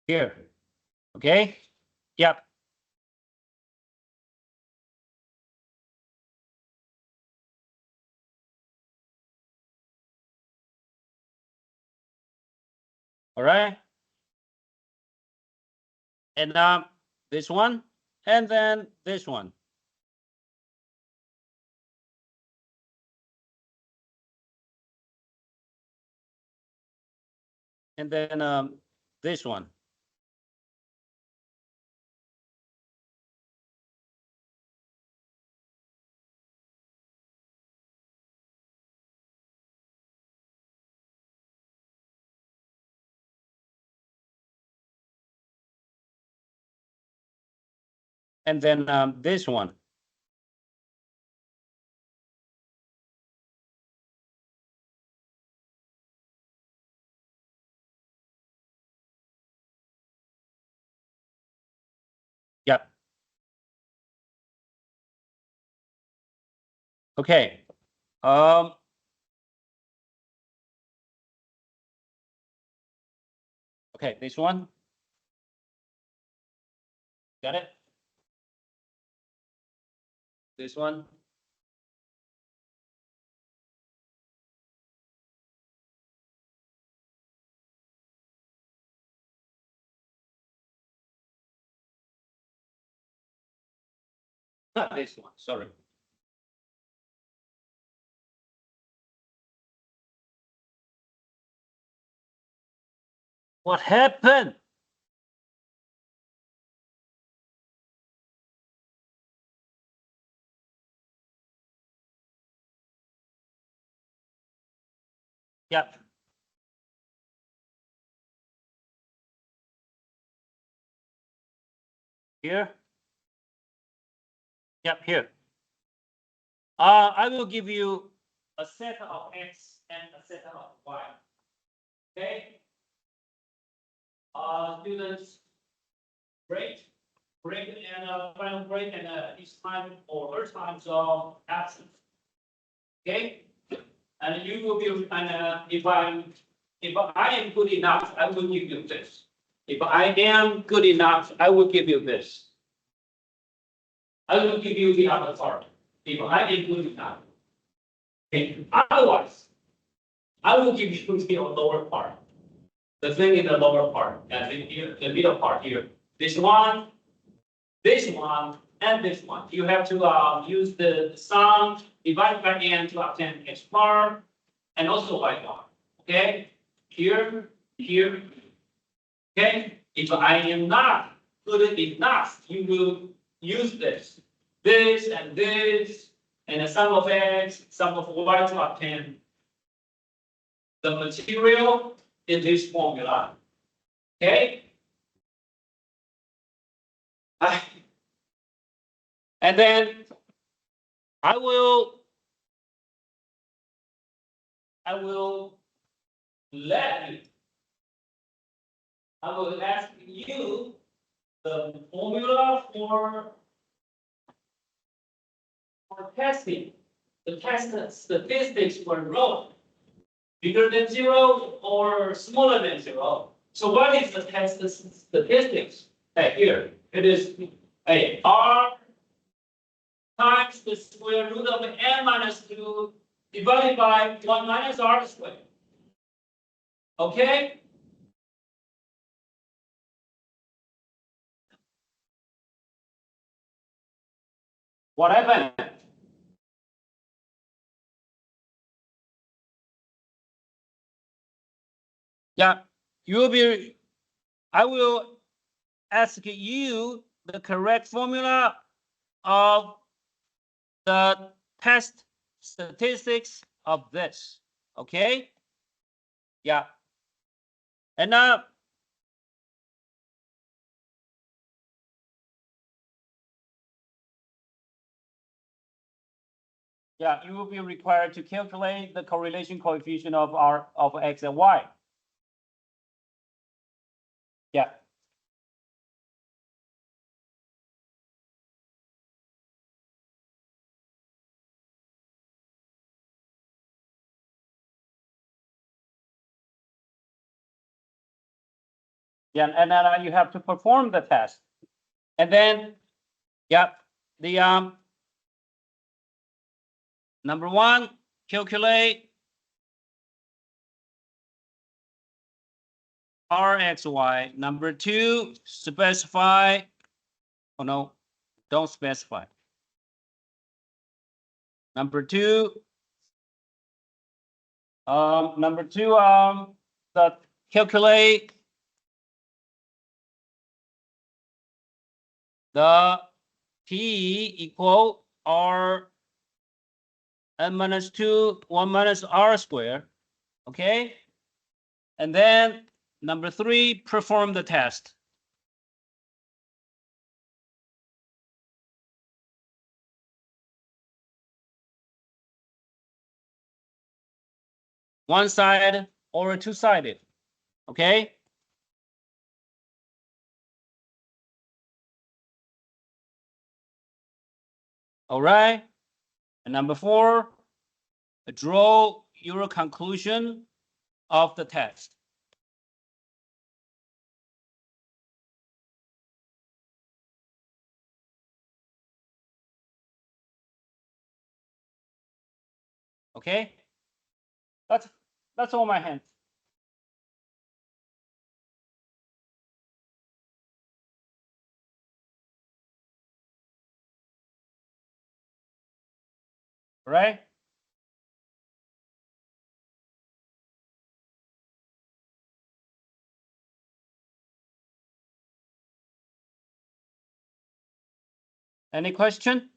Here. Okay. Yep. All right. And this one, and then this one. And then this one. And then this one. Yep. Okay. Okay, this one. Got it? This one. Not this one, sorry. What happened? Yep. Here. Yep, here. I will give you a set of X and a set of Y. Okay. Students, break, and final break, and each time or her times of absence. Okay. And you will be, and if I am good enough, I will give you this. If I am good enough, I will give you this. I will give you the other part. If I am good enough. Okay. Otherwise, I will give you the lower part. The thing in the lower part, and the middle part here. This one, and this one. You have to use the sum divided by n to obtain x bar, and also y bar. Okay, here. Okay, if I am not good enough, you will use this, and the sum of x, sum of y to obtain the material in this formula. Okay. And then I will let you. I will ask you the formula for testing. The test statistics for rho, bigger than 0 or smaller than 0. So what is the test statistics? Hey, here it is. A R times the square root of n minus 2 divided by 1 minus r squared. Okay? What happened? Yeah, I will ask you the correct formula of the test statistics of this. Okay? Yeah. And yeah, you will be required to calculate the correlation coefficient of x and y. Yeah. Yeah, and then you have to perform the test. And then, yeah, the number one, calculate Rxy. Number two, specify. Oh no, don't specify. Number two, the calculate the P equal R n minus 2, 1 minus R squared. Okay. And then number three, perform the test. One side or two-sided. Okay. All right. And number four, draw your conclusion of the test. Okay. That's all my hands. All right. Any question?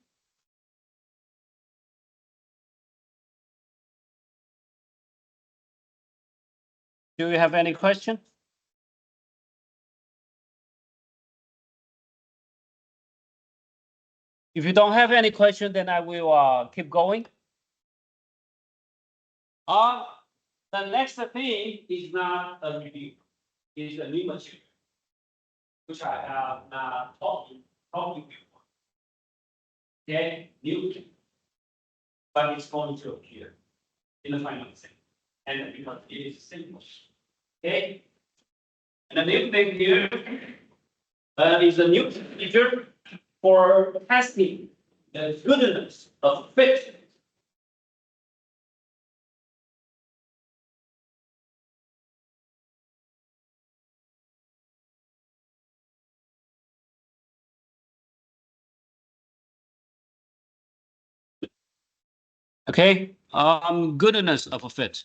Do you have any question? If you don't have any question, then I will keep going. Uh, the next thing is not a review, it's a new material, which I have not taught you before. Okay, new, but it's going to appear in the final exam, and because it is simple. Okay, and the new thing here is a new feature for testing the goodness of fit. Okay, goodness of a fit.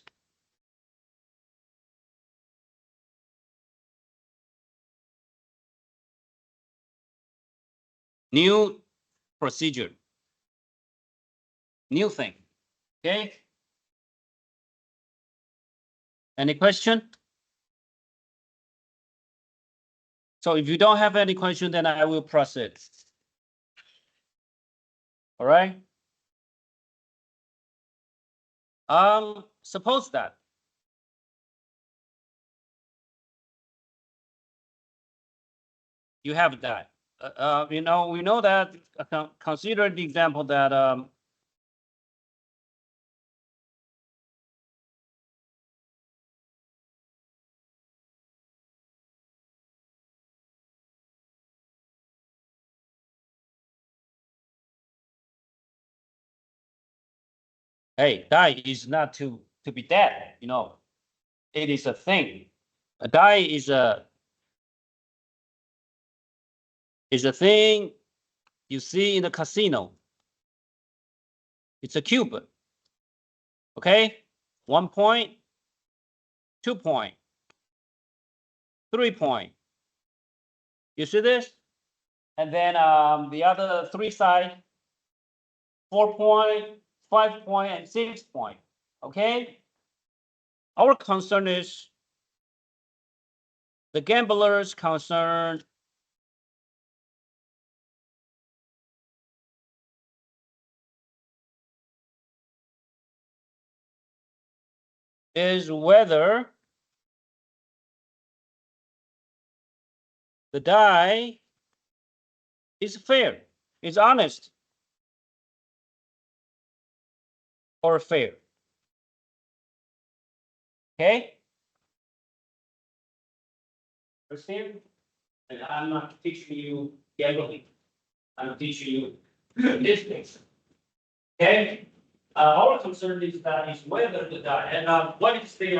New procedure, new thing. Okay. Any question? So if you don't have any question, then I will proceed. All right. Suppose that you have that. We know that. Consider the example that Hey, die is not to be dead, you know. It is a thing. A die is a thing you see in the casino. It's a cube. Okay? 1 point, 2 point, 3 point. You see this? And then the other 3 side, 4 point, 5 point, and 6 point. Okay? Our concern is the gambler's concern is whether the die is fair, is honest, or fair. Okay? Understand? And I'm not teaching you gambling. I'm teaching you statistics. Okay? Our concern is that is whether the die and what is the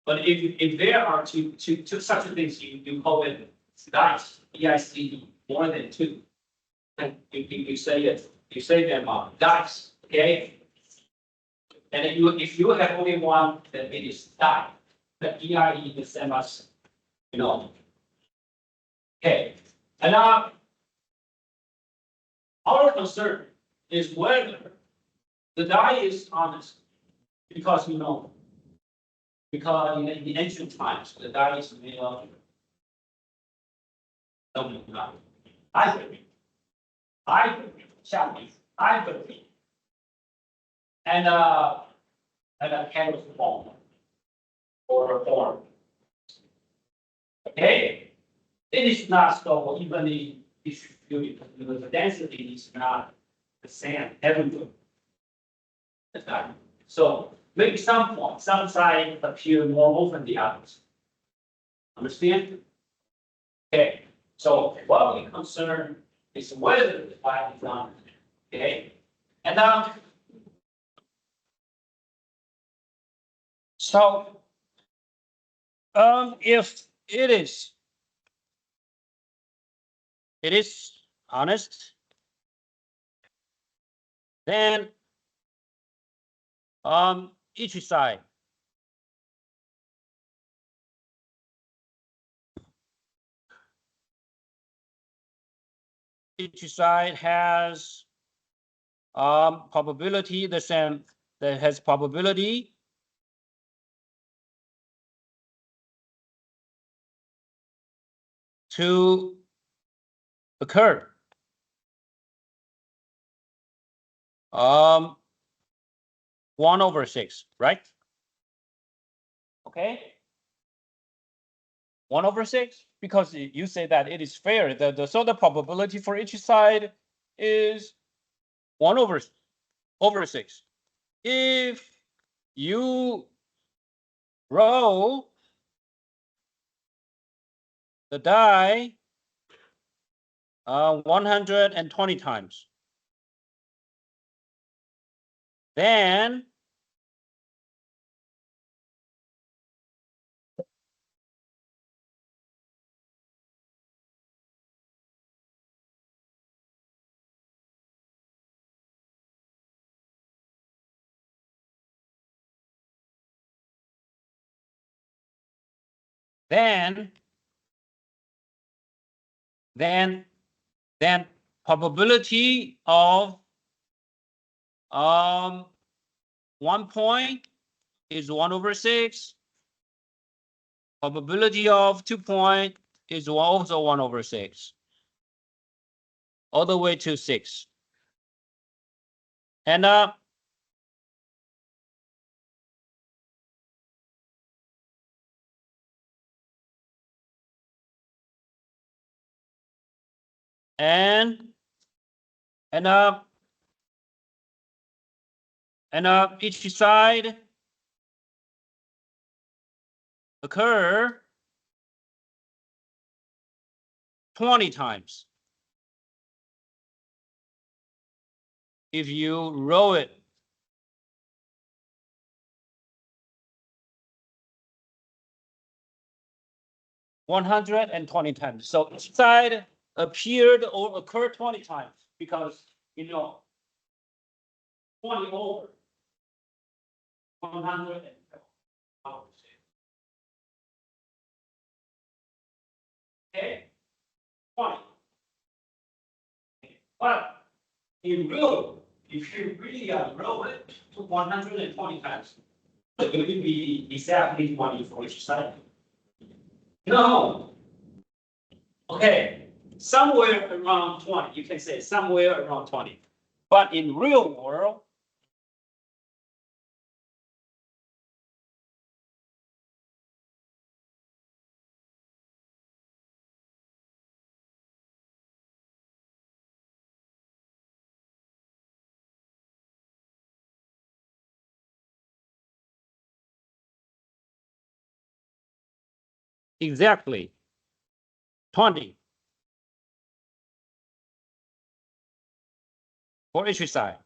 but if there are two such things you call it dice, DICE, more than two. And you say it, you say them dice, okay? And if you have only one, then it is die. The DIE is the same as, you know. Okay. And our concern is whether the die is honest. Because you know, because in the ancient times, the die is made of ivory, challenge, ivory, and a kind of form or a form. Okay, it is not so even if the density is not the same everywhere. So maybe some form, some sides appear more often than the others. Understand? Okay. So what we concern is whether the file is on. Okay. And so if it is honest, then each side has probability the same that has probability to occur. 1/6, right? Okay. 1/6, because you say that it is fair. So the probability for each side is 1/6. If you roll the die 120 times, then then probability of 1 point is 1/6. Probability of 2 point is also 1/6. All the way to 6. And each side occur 20 times. If you roll it 120 times. So each side appeared or occurred 20 times because, 20 over 100. Okay, 20. But in real, if you really roll it to 120 times, it will be exactly 20 for each side. No. Okay, somewhere around 20. You can say somewhere around 20. But in real world, exactly 20 for each side.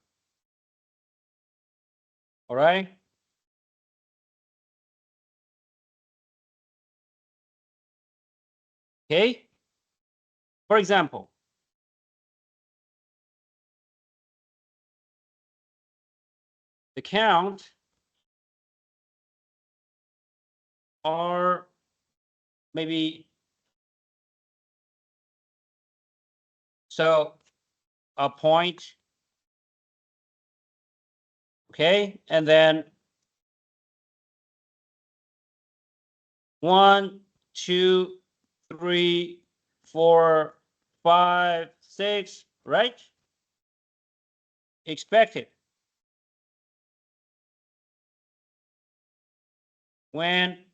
All right. Okay. For example, the count are maybe so a point. Okay, and then 1, 2, 3, 4, 5, 6, right? Expected when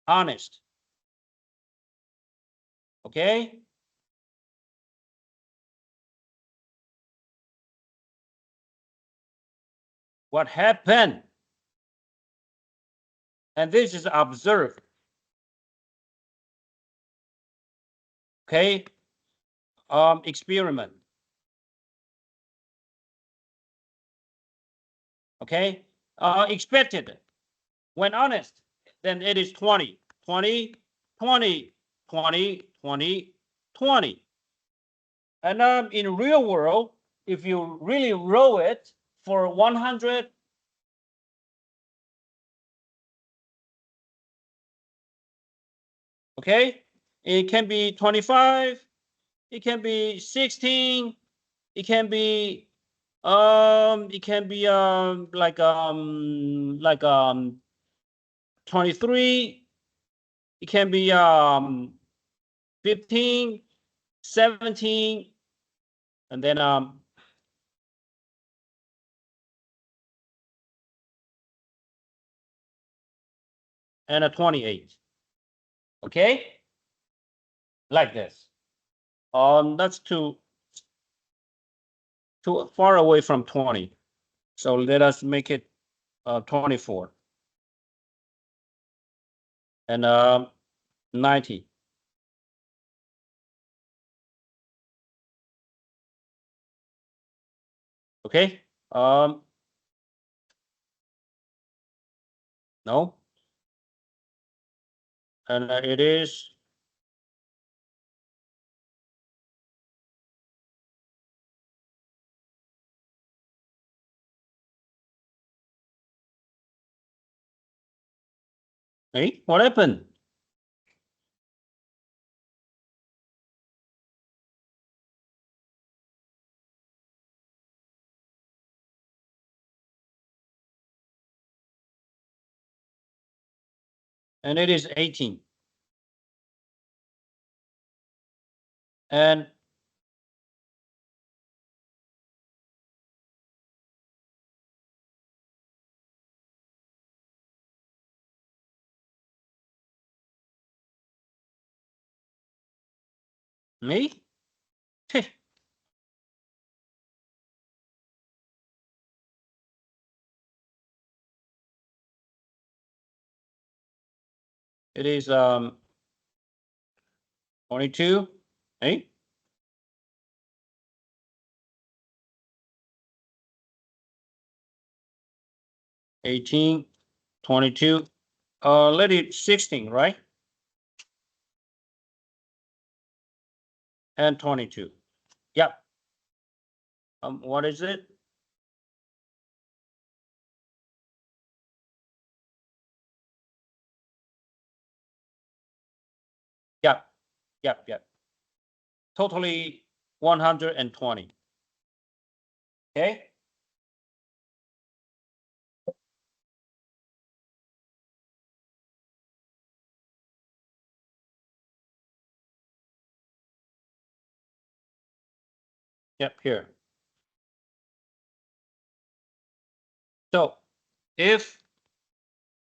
honest. Okay. What happened? And this is observed. Okay. Experiment. Okay. Expected when honest, then it is 20, 20, 20, 20, 20, 20. And in real world, if you really roll it for 100, okay, it can be 25, it can be 16, it can be like 23, it can be 15, 17, and then and a 28. Okay, like this. That's too far away from 20. So let us make it 24 and 90. Okay. No, and it is hey, what happened? And it is 18. And me? It is 22. Hey, 18, 22. Let it 16, right? and 22. Yep. What is it? Yep. Yep. Yep. Totally 120. Okay. Yep. Here. So if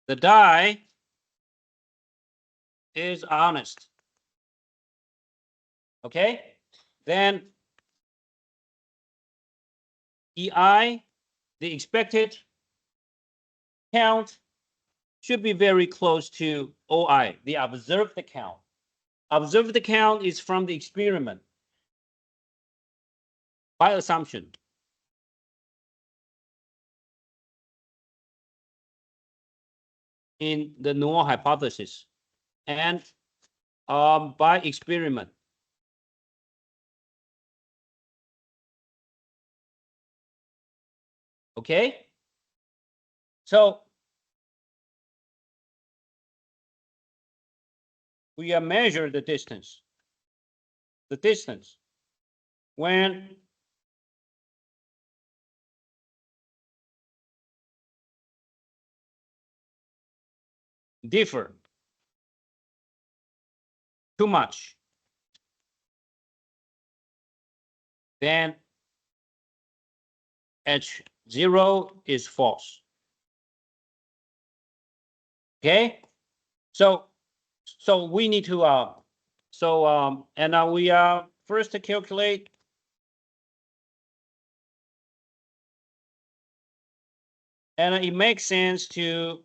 the die is honest, okay, then EI, the expected count, should be very close to OI, the observed count. Observed count is from the experiment by assumption. In the null hypothesis and by experiment. Okay, so we measure the distance. The distance when differ too much, then H0 is false. Okay, so we need to and now we first to calculate and it makes sense to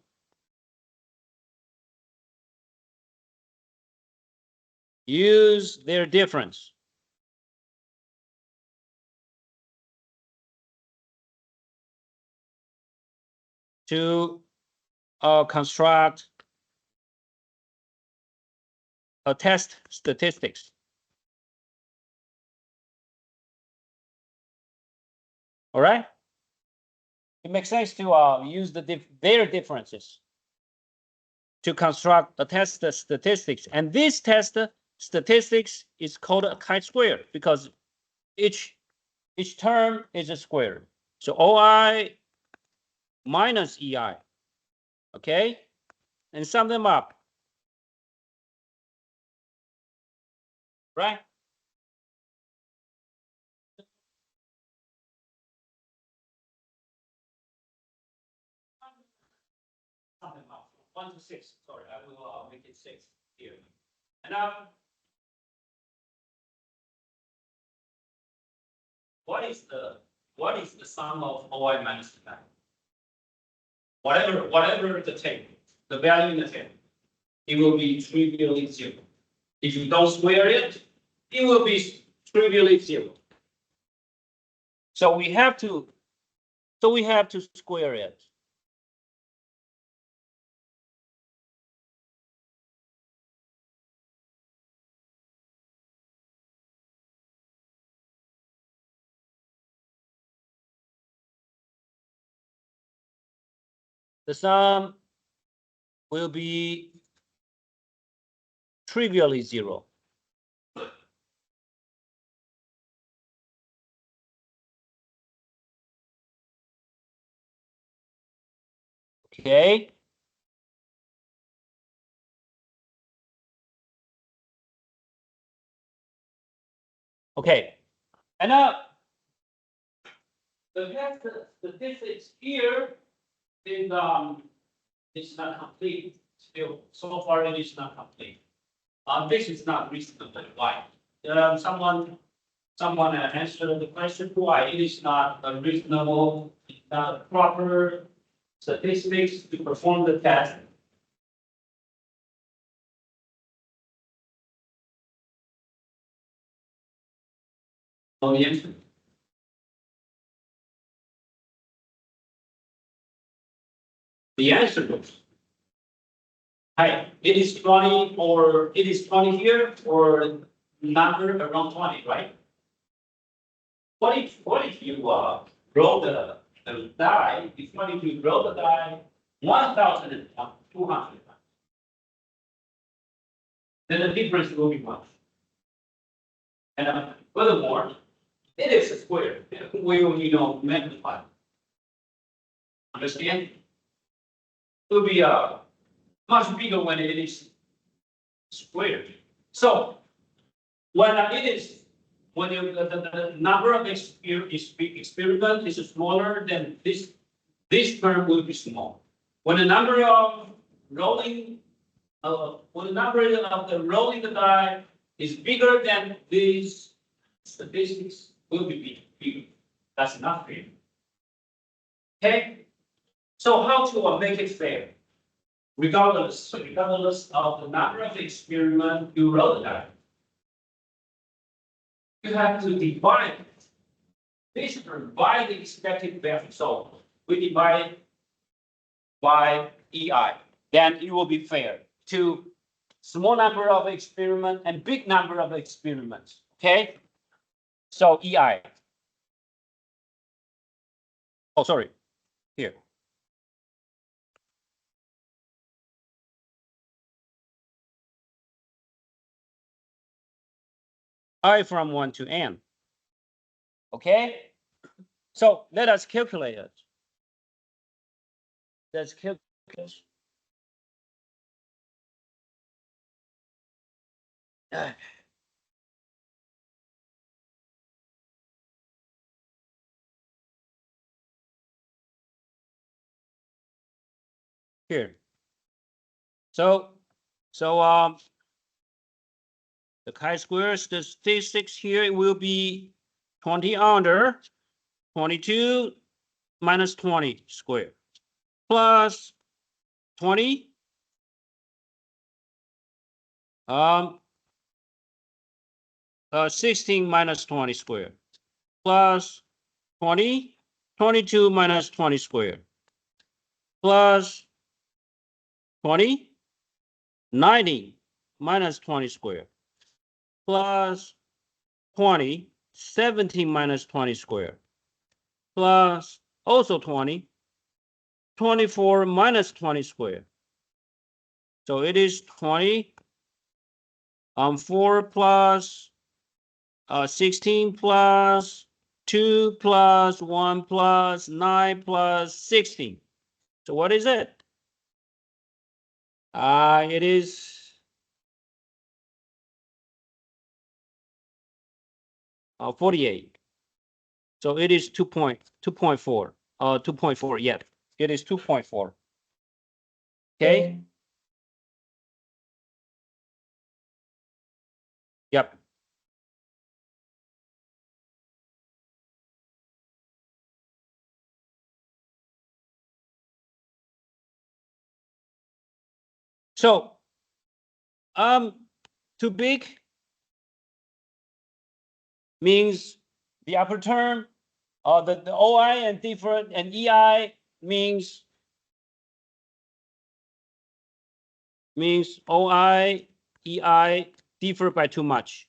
use their difference to construct a test statistics. All right, it makes sense to use their differences to construct a test statistics, and this test statistics is called a chi-square because each term is a square. So OI minus EI, okay, and sum them up, right? Sum them up. 1 to 6. Sorry, I will make it 6 here. And what is the sum of OI minus EI? Whatever the table, the value in the table, it will be trivially 0. If you don't square it, it will be trivially 0. So we have to square it. The sum will be trivially 0. Okay. Okay. And now the statistics here is it's not complete. Still, so far it is not complete. This is not reasonable. Why? Someone answered the question why it is not a reasonable, not proper statistics to perform the test. No answer. The answer is, hi, it is 20 or it is 20 here or number around 20, right? What if you roll the die? What if you roll the die 1,200 times? Then the difference will be 1. And furthermore, it is a square. We will magnify. Understand? It will be much bigger when it is squared. So when the number of experiment is smaller, then this term will be small. When the number of rolling the die is bigger than these statistics will be bigger. That's not fair. Okay. So how to make it fair? Regardless of the number of experiments you roll the die, you have to divide this term by the expected value. So we divide by EI. Then it will be fair to small number of experiments and big number of experiments. Okay? So EI. Oh, sorry. Here. I from 1 to n. Okay? So let us calculate it. Let's calculate. Here. So the chi-square statistics here will be 20 under 22 minus 20 squared plus 20 16 minus 20 squared plus 20 22 minus 20 squared plus 20 90 minus 20 squared plus 20 17 minus 20 squared plus also 20 24 minus 20 squared. So it is 20 4 plus 16 plus 2 plus 1 plus 9 plus 16. So what is it? It is 48. So it is 2.4. 2.4. Yet it is 2.4. Okay. Yep. So too big means the upper term, the OI and different, and EI means OI, EI differ by too much.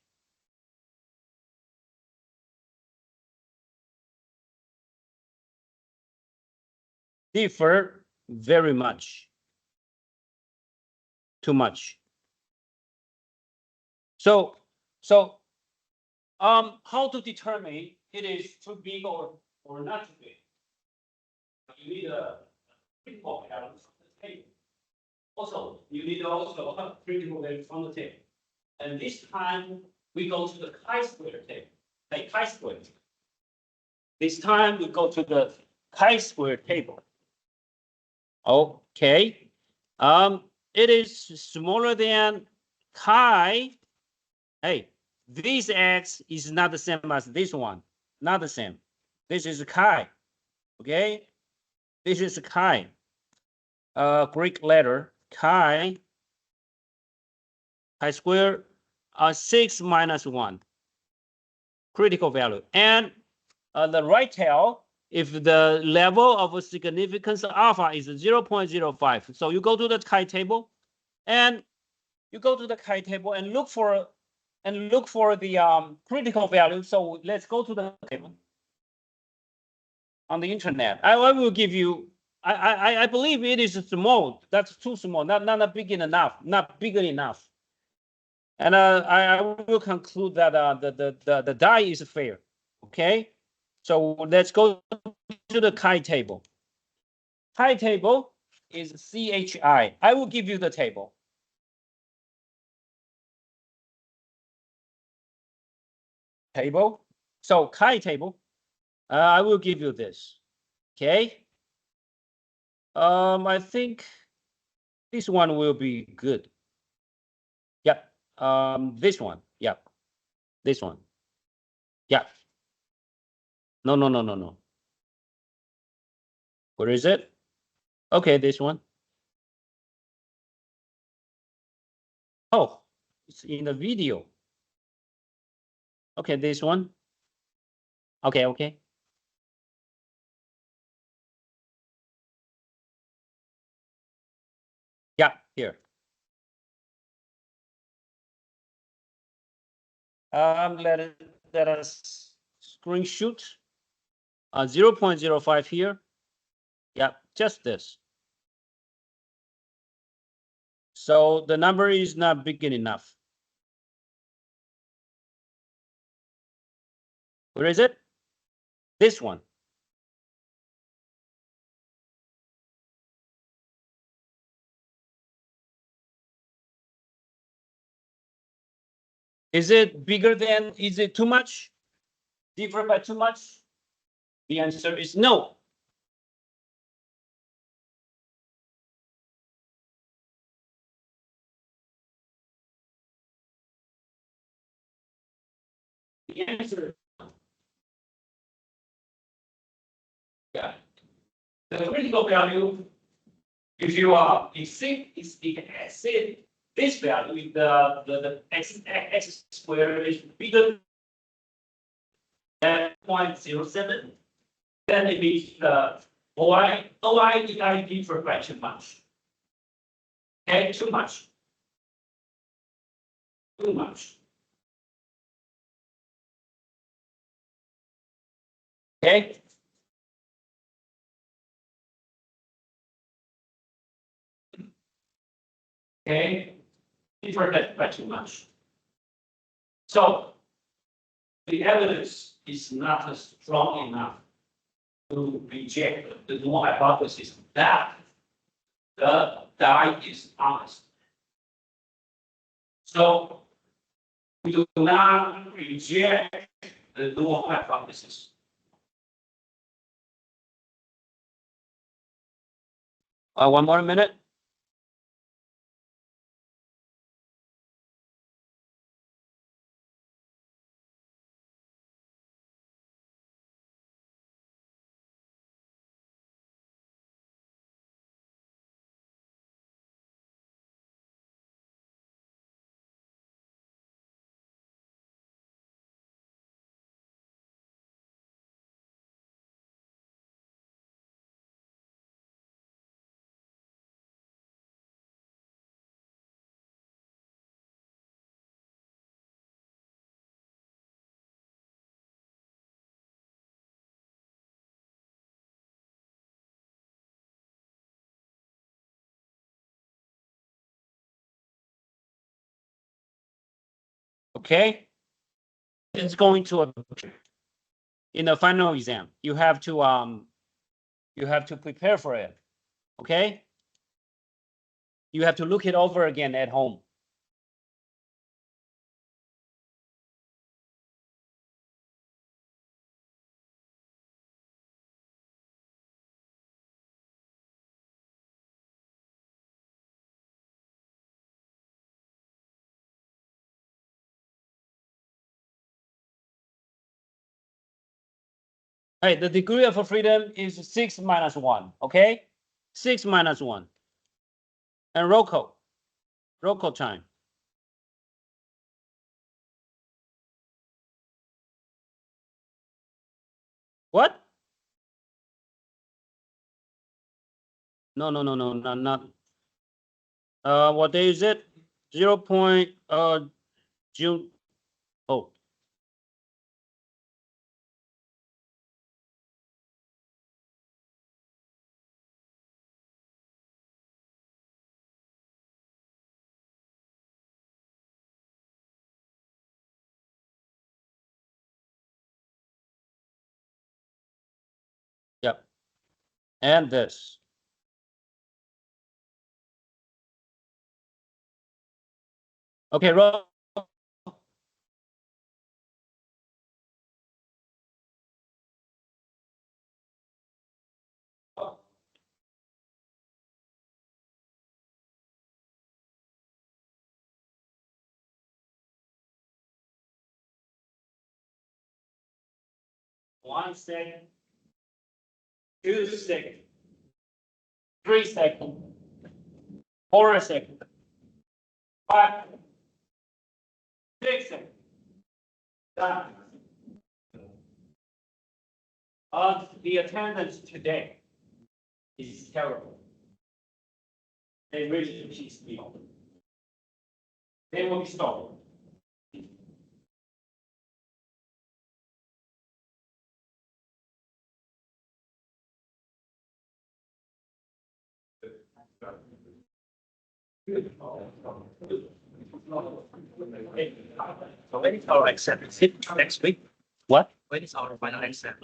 Differ very much. Too much. So how to determine it is too big or not too big? You need a critical value from the table. Also, you need also a critical value from the table. And this time we go to the chi-square table. Like chi-square. This time we go to the chi-square table. Okay. It is smaller than chi. Hey, this x is not the same as this one. Not the same. This is chi. Okay. This is chi. Greek letter chi. Chi-square 6 minus 1. Critical value. And the right tail, if the level of significance alpha is 0.05. So you go to the chi table and look for and look for the critical value. So let's go to the table on the internet. I will give you. I believe it is small. That's too small. Not big enough. Not big enough. And I will conclude that the die is fair. Okay. So let's go to the chi table. Chi table is CHI. I will give you the table. Table. So chi table. I will give you this. Okay. I think this one will be good. Yep. This one. Yep. This one. Yep. No. Where is it? Okay, this one. Oh, it's in the video. Okay, this one. Okay. Yeah, here. Let us screenshot 0.05 here. Yeah, just this. So the number is not big enough. Where is it? This one. Is it bigger than, is it too much? Different by too much? The answer is no. The answer, yeah. The critical value, if you think this value, the x squared is bigger than 0.07, then it means the OI differ by too much. Okay, too much. Too much. Okay. Okay, differ by too much. So the evidence is not strong enough to reject the null hypothesis that the die is honest. So we do not reject the null hypothesis. One more minute. Okay, it's going to appear in the final exam. You have to prepare for it. Okay, you have to look it over again at home. Hey, the degree of freedom is 6 minus 1. Okay, 6 minus 1. And roll call time. What? No, not. What day is it? 0. June Oh. Yep. And this. Okay, roll. One second, 2 seconds, 3 seconds, 4 seconds, 5, 6 seconds. Done. The attendance today is terrible. They really piss me off. They will be stopped. So when is our exam? Is it next week? What? When is our final exam?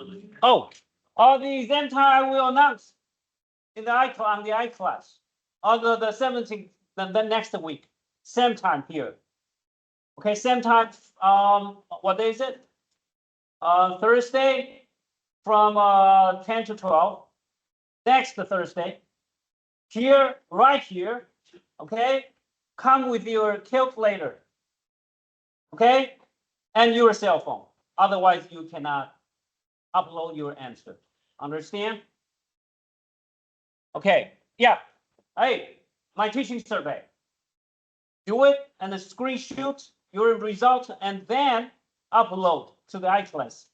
Oh, the exam time I will announce in the on the I class. On the 17th, the next week, same time here. Okay, same time. What day is it? Thursday, from 10 to 12. Next Thursday, here, right here. Okay, come with your calculator. Okay, and your cell phone. Otherwise, you cannot upload your answer. Understand? Okay, yeah. Hey, my teaching survey. Do it and screenshot your result and then upload to the iClass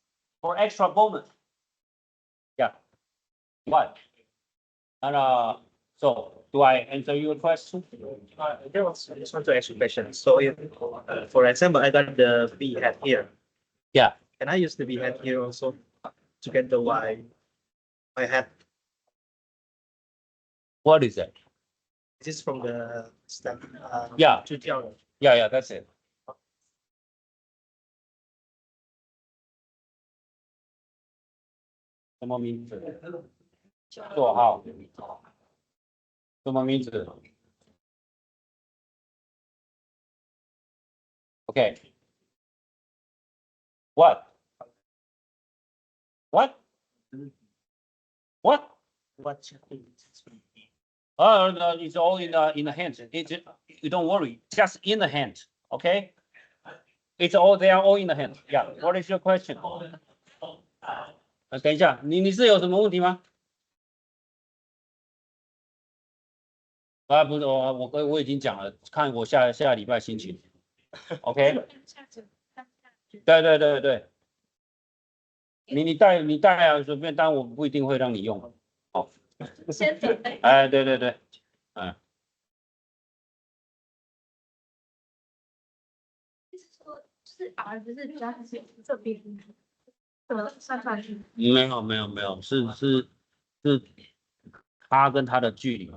for extra bonus. Yeah. What? And so do I answer your question? There was, I just want to ask you a question. So if, for example, I got the B hat here. Yeah. Can I use the B hat here also to get the Y hat? What is that? This is from the step. Yeah. 去掉的。 Yeah, that's it. 什么名字？座号？什么名字 ？Okay. What? What? What? What? Oh no, it's all in the hand. You don't worry, just in the hand. Okay. It's all they are all in the hand. Yeah. What is your question? 等一下，你是有什么问题吗？啊，不是，我已经讲了，看我下礼拜心情。OK。对对对对，你带啊，随便，但我不一定会让你用。好。先准备。哎，对对对，嗯。就是说，就是 R 不是比较是这边，怎么算出来？没有，是它跟它的距离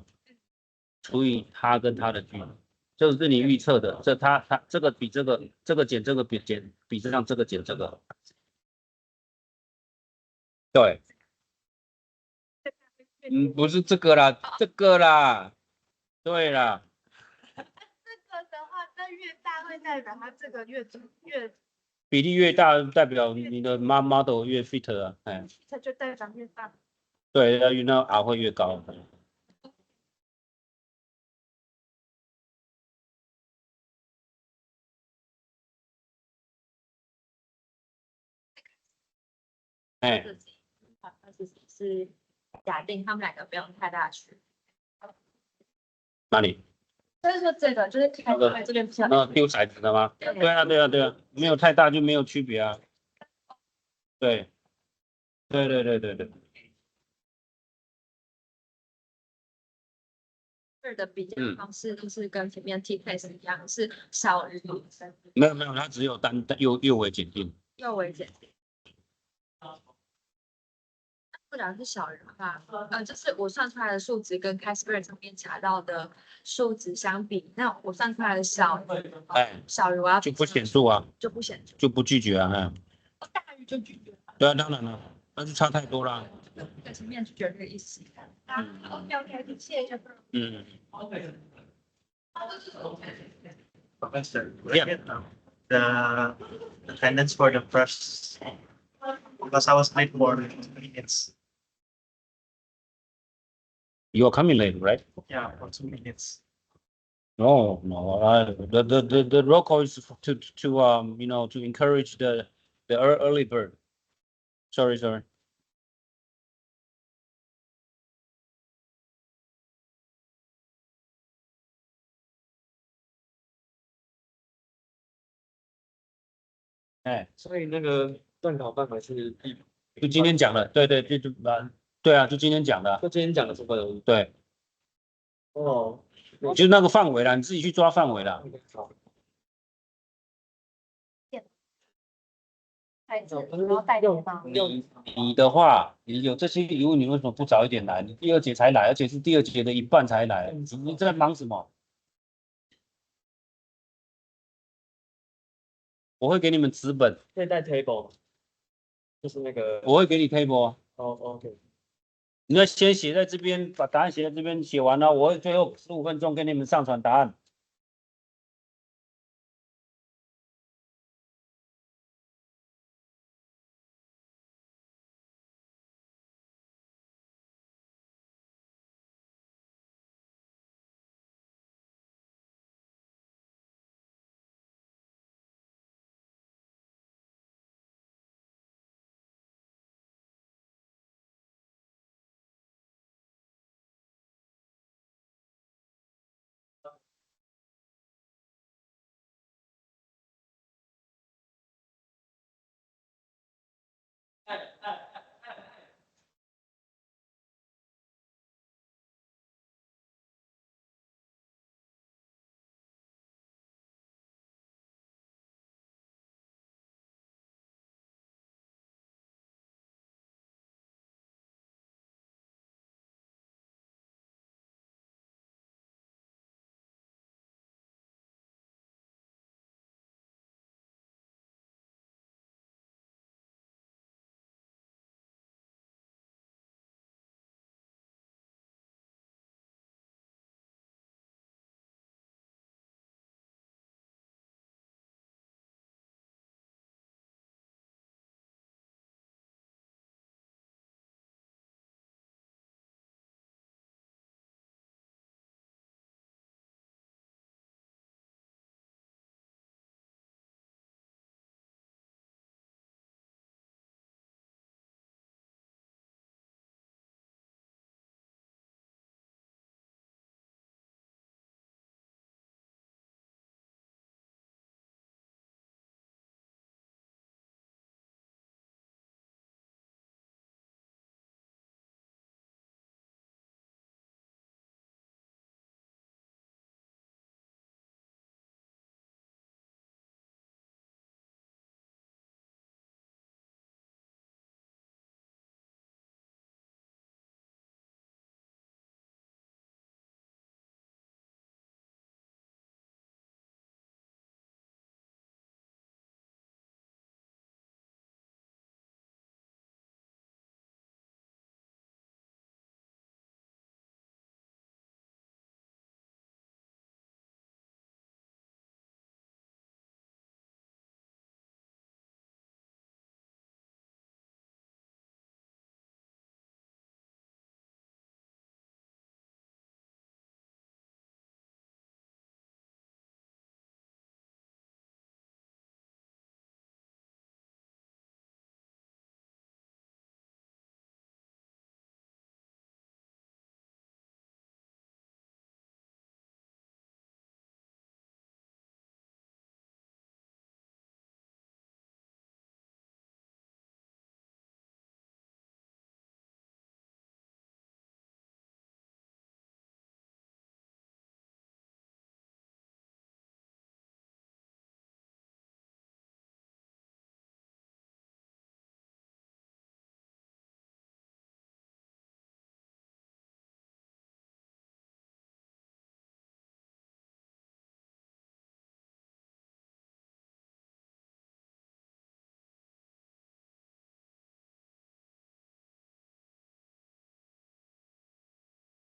除以它跟它的距离，就是你预测的。它这个比这个减这个比上这个减这个。对。不是这个啦，这个啦。对啦。这个的话，那越大会代表它这个越比例越大，代表你的model 越 fit 啊，哎。它就代表越大。对，那 R 会越高。哎。是假定他们两个不用太大区。哪里？就是说这个就是开出来这边漂亮。丢骰子的吗？对啊，没有太大就没有区别啊。对。对。的比较方式就是跟前面 T test 一样，是小于没有，它只有右为检定。右为减定。不然是小于的话，就是我算出来的数值跟 Casper 上面查到的数值相比，那我算出来的小于我要就不显著啊，就不显著，就不拒绝啊，大于就拒绝。对啊，当然了，但是差太多啦。跟前面拒绝这个意思。OK，谢谢。Professor, Yeah. the attendance for the first, because I was late for 2 minutes. You're coming late, right? Yeah, for 2 minutes. No. The roll call is to to encourage the early bird. Sorry. 哎，所以那个段考办法是就今天讲的，对，对啊，就今天讲的，就今天讲的这个对，哦，就是那个范围啦，你自己去抓范围啦。好，孩子，然后带电吗？你的话，你有这些疑问，你为什么不早一点来？你第二节才来，而且是第二节的一半才来，你在忙什么？我会给你们纸本，可以带 table，就是那个我会给你 table，哦，OK，你要先写在这边，把答案写在这边，写完了，我会最后15分钟给你们上传答案。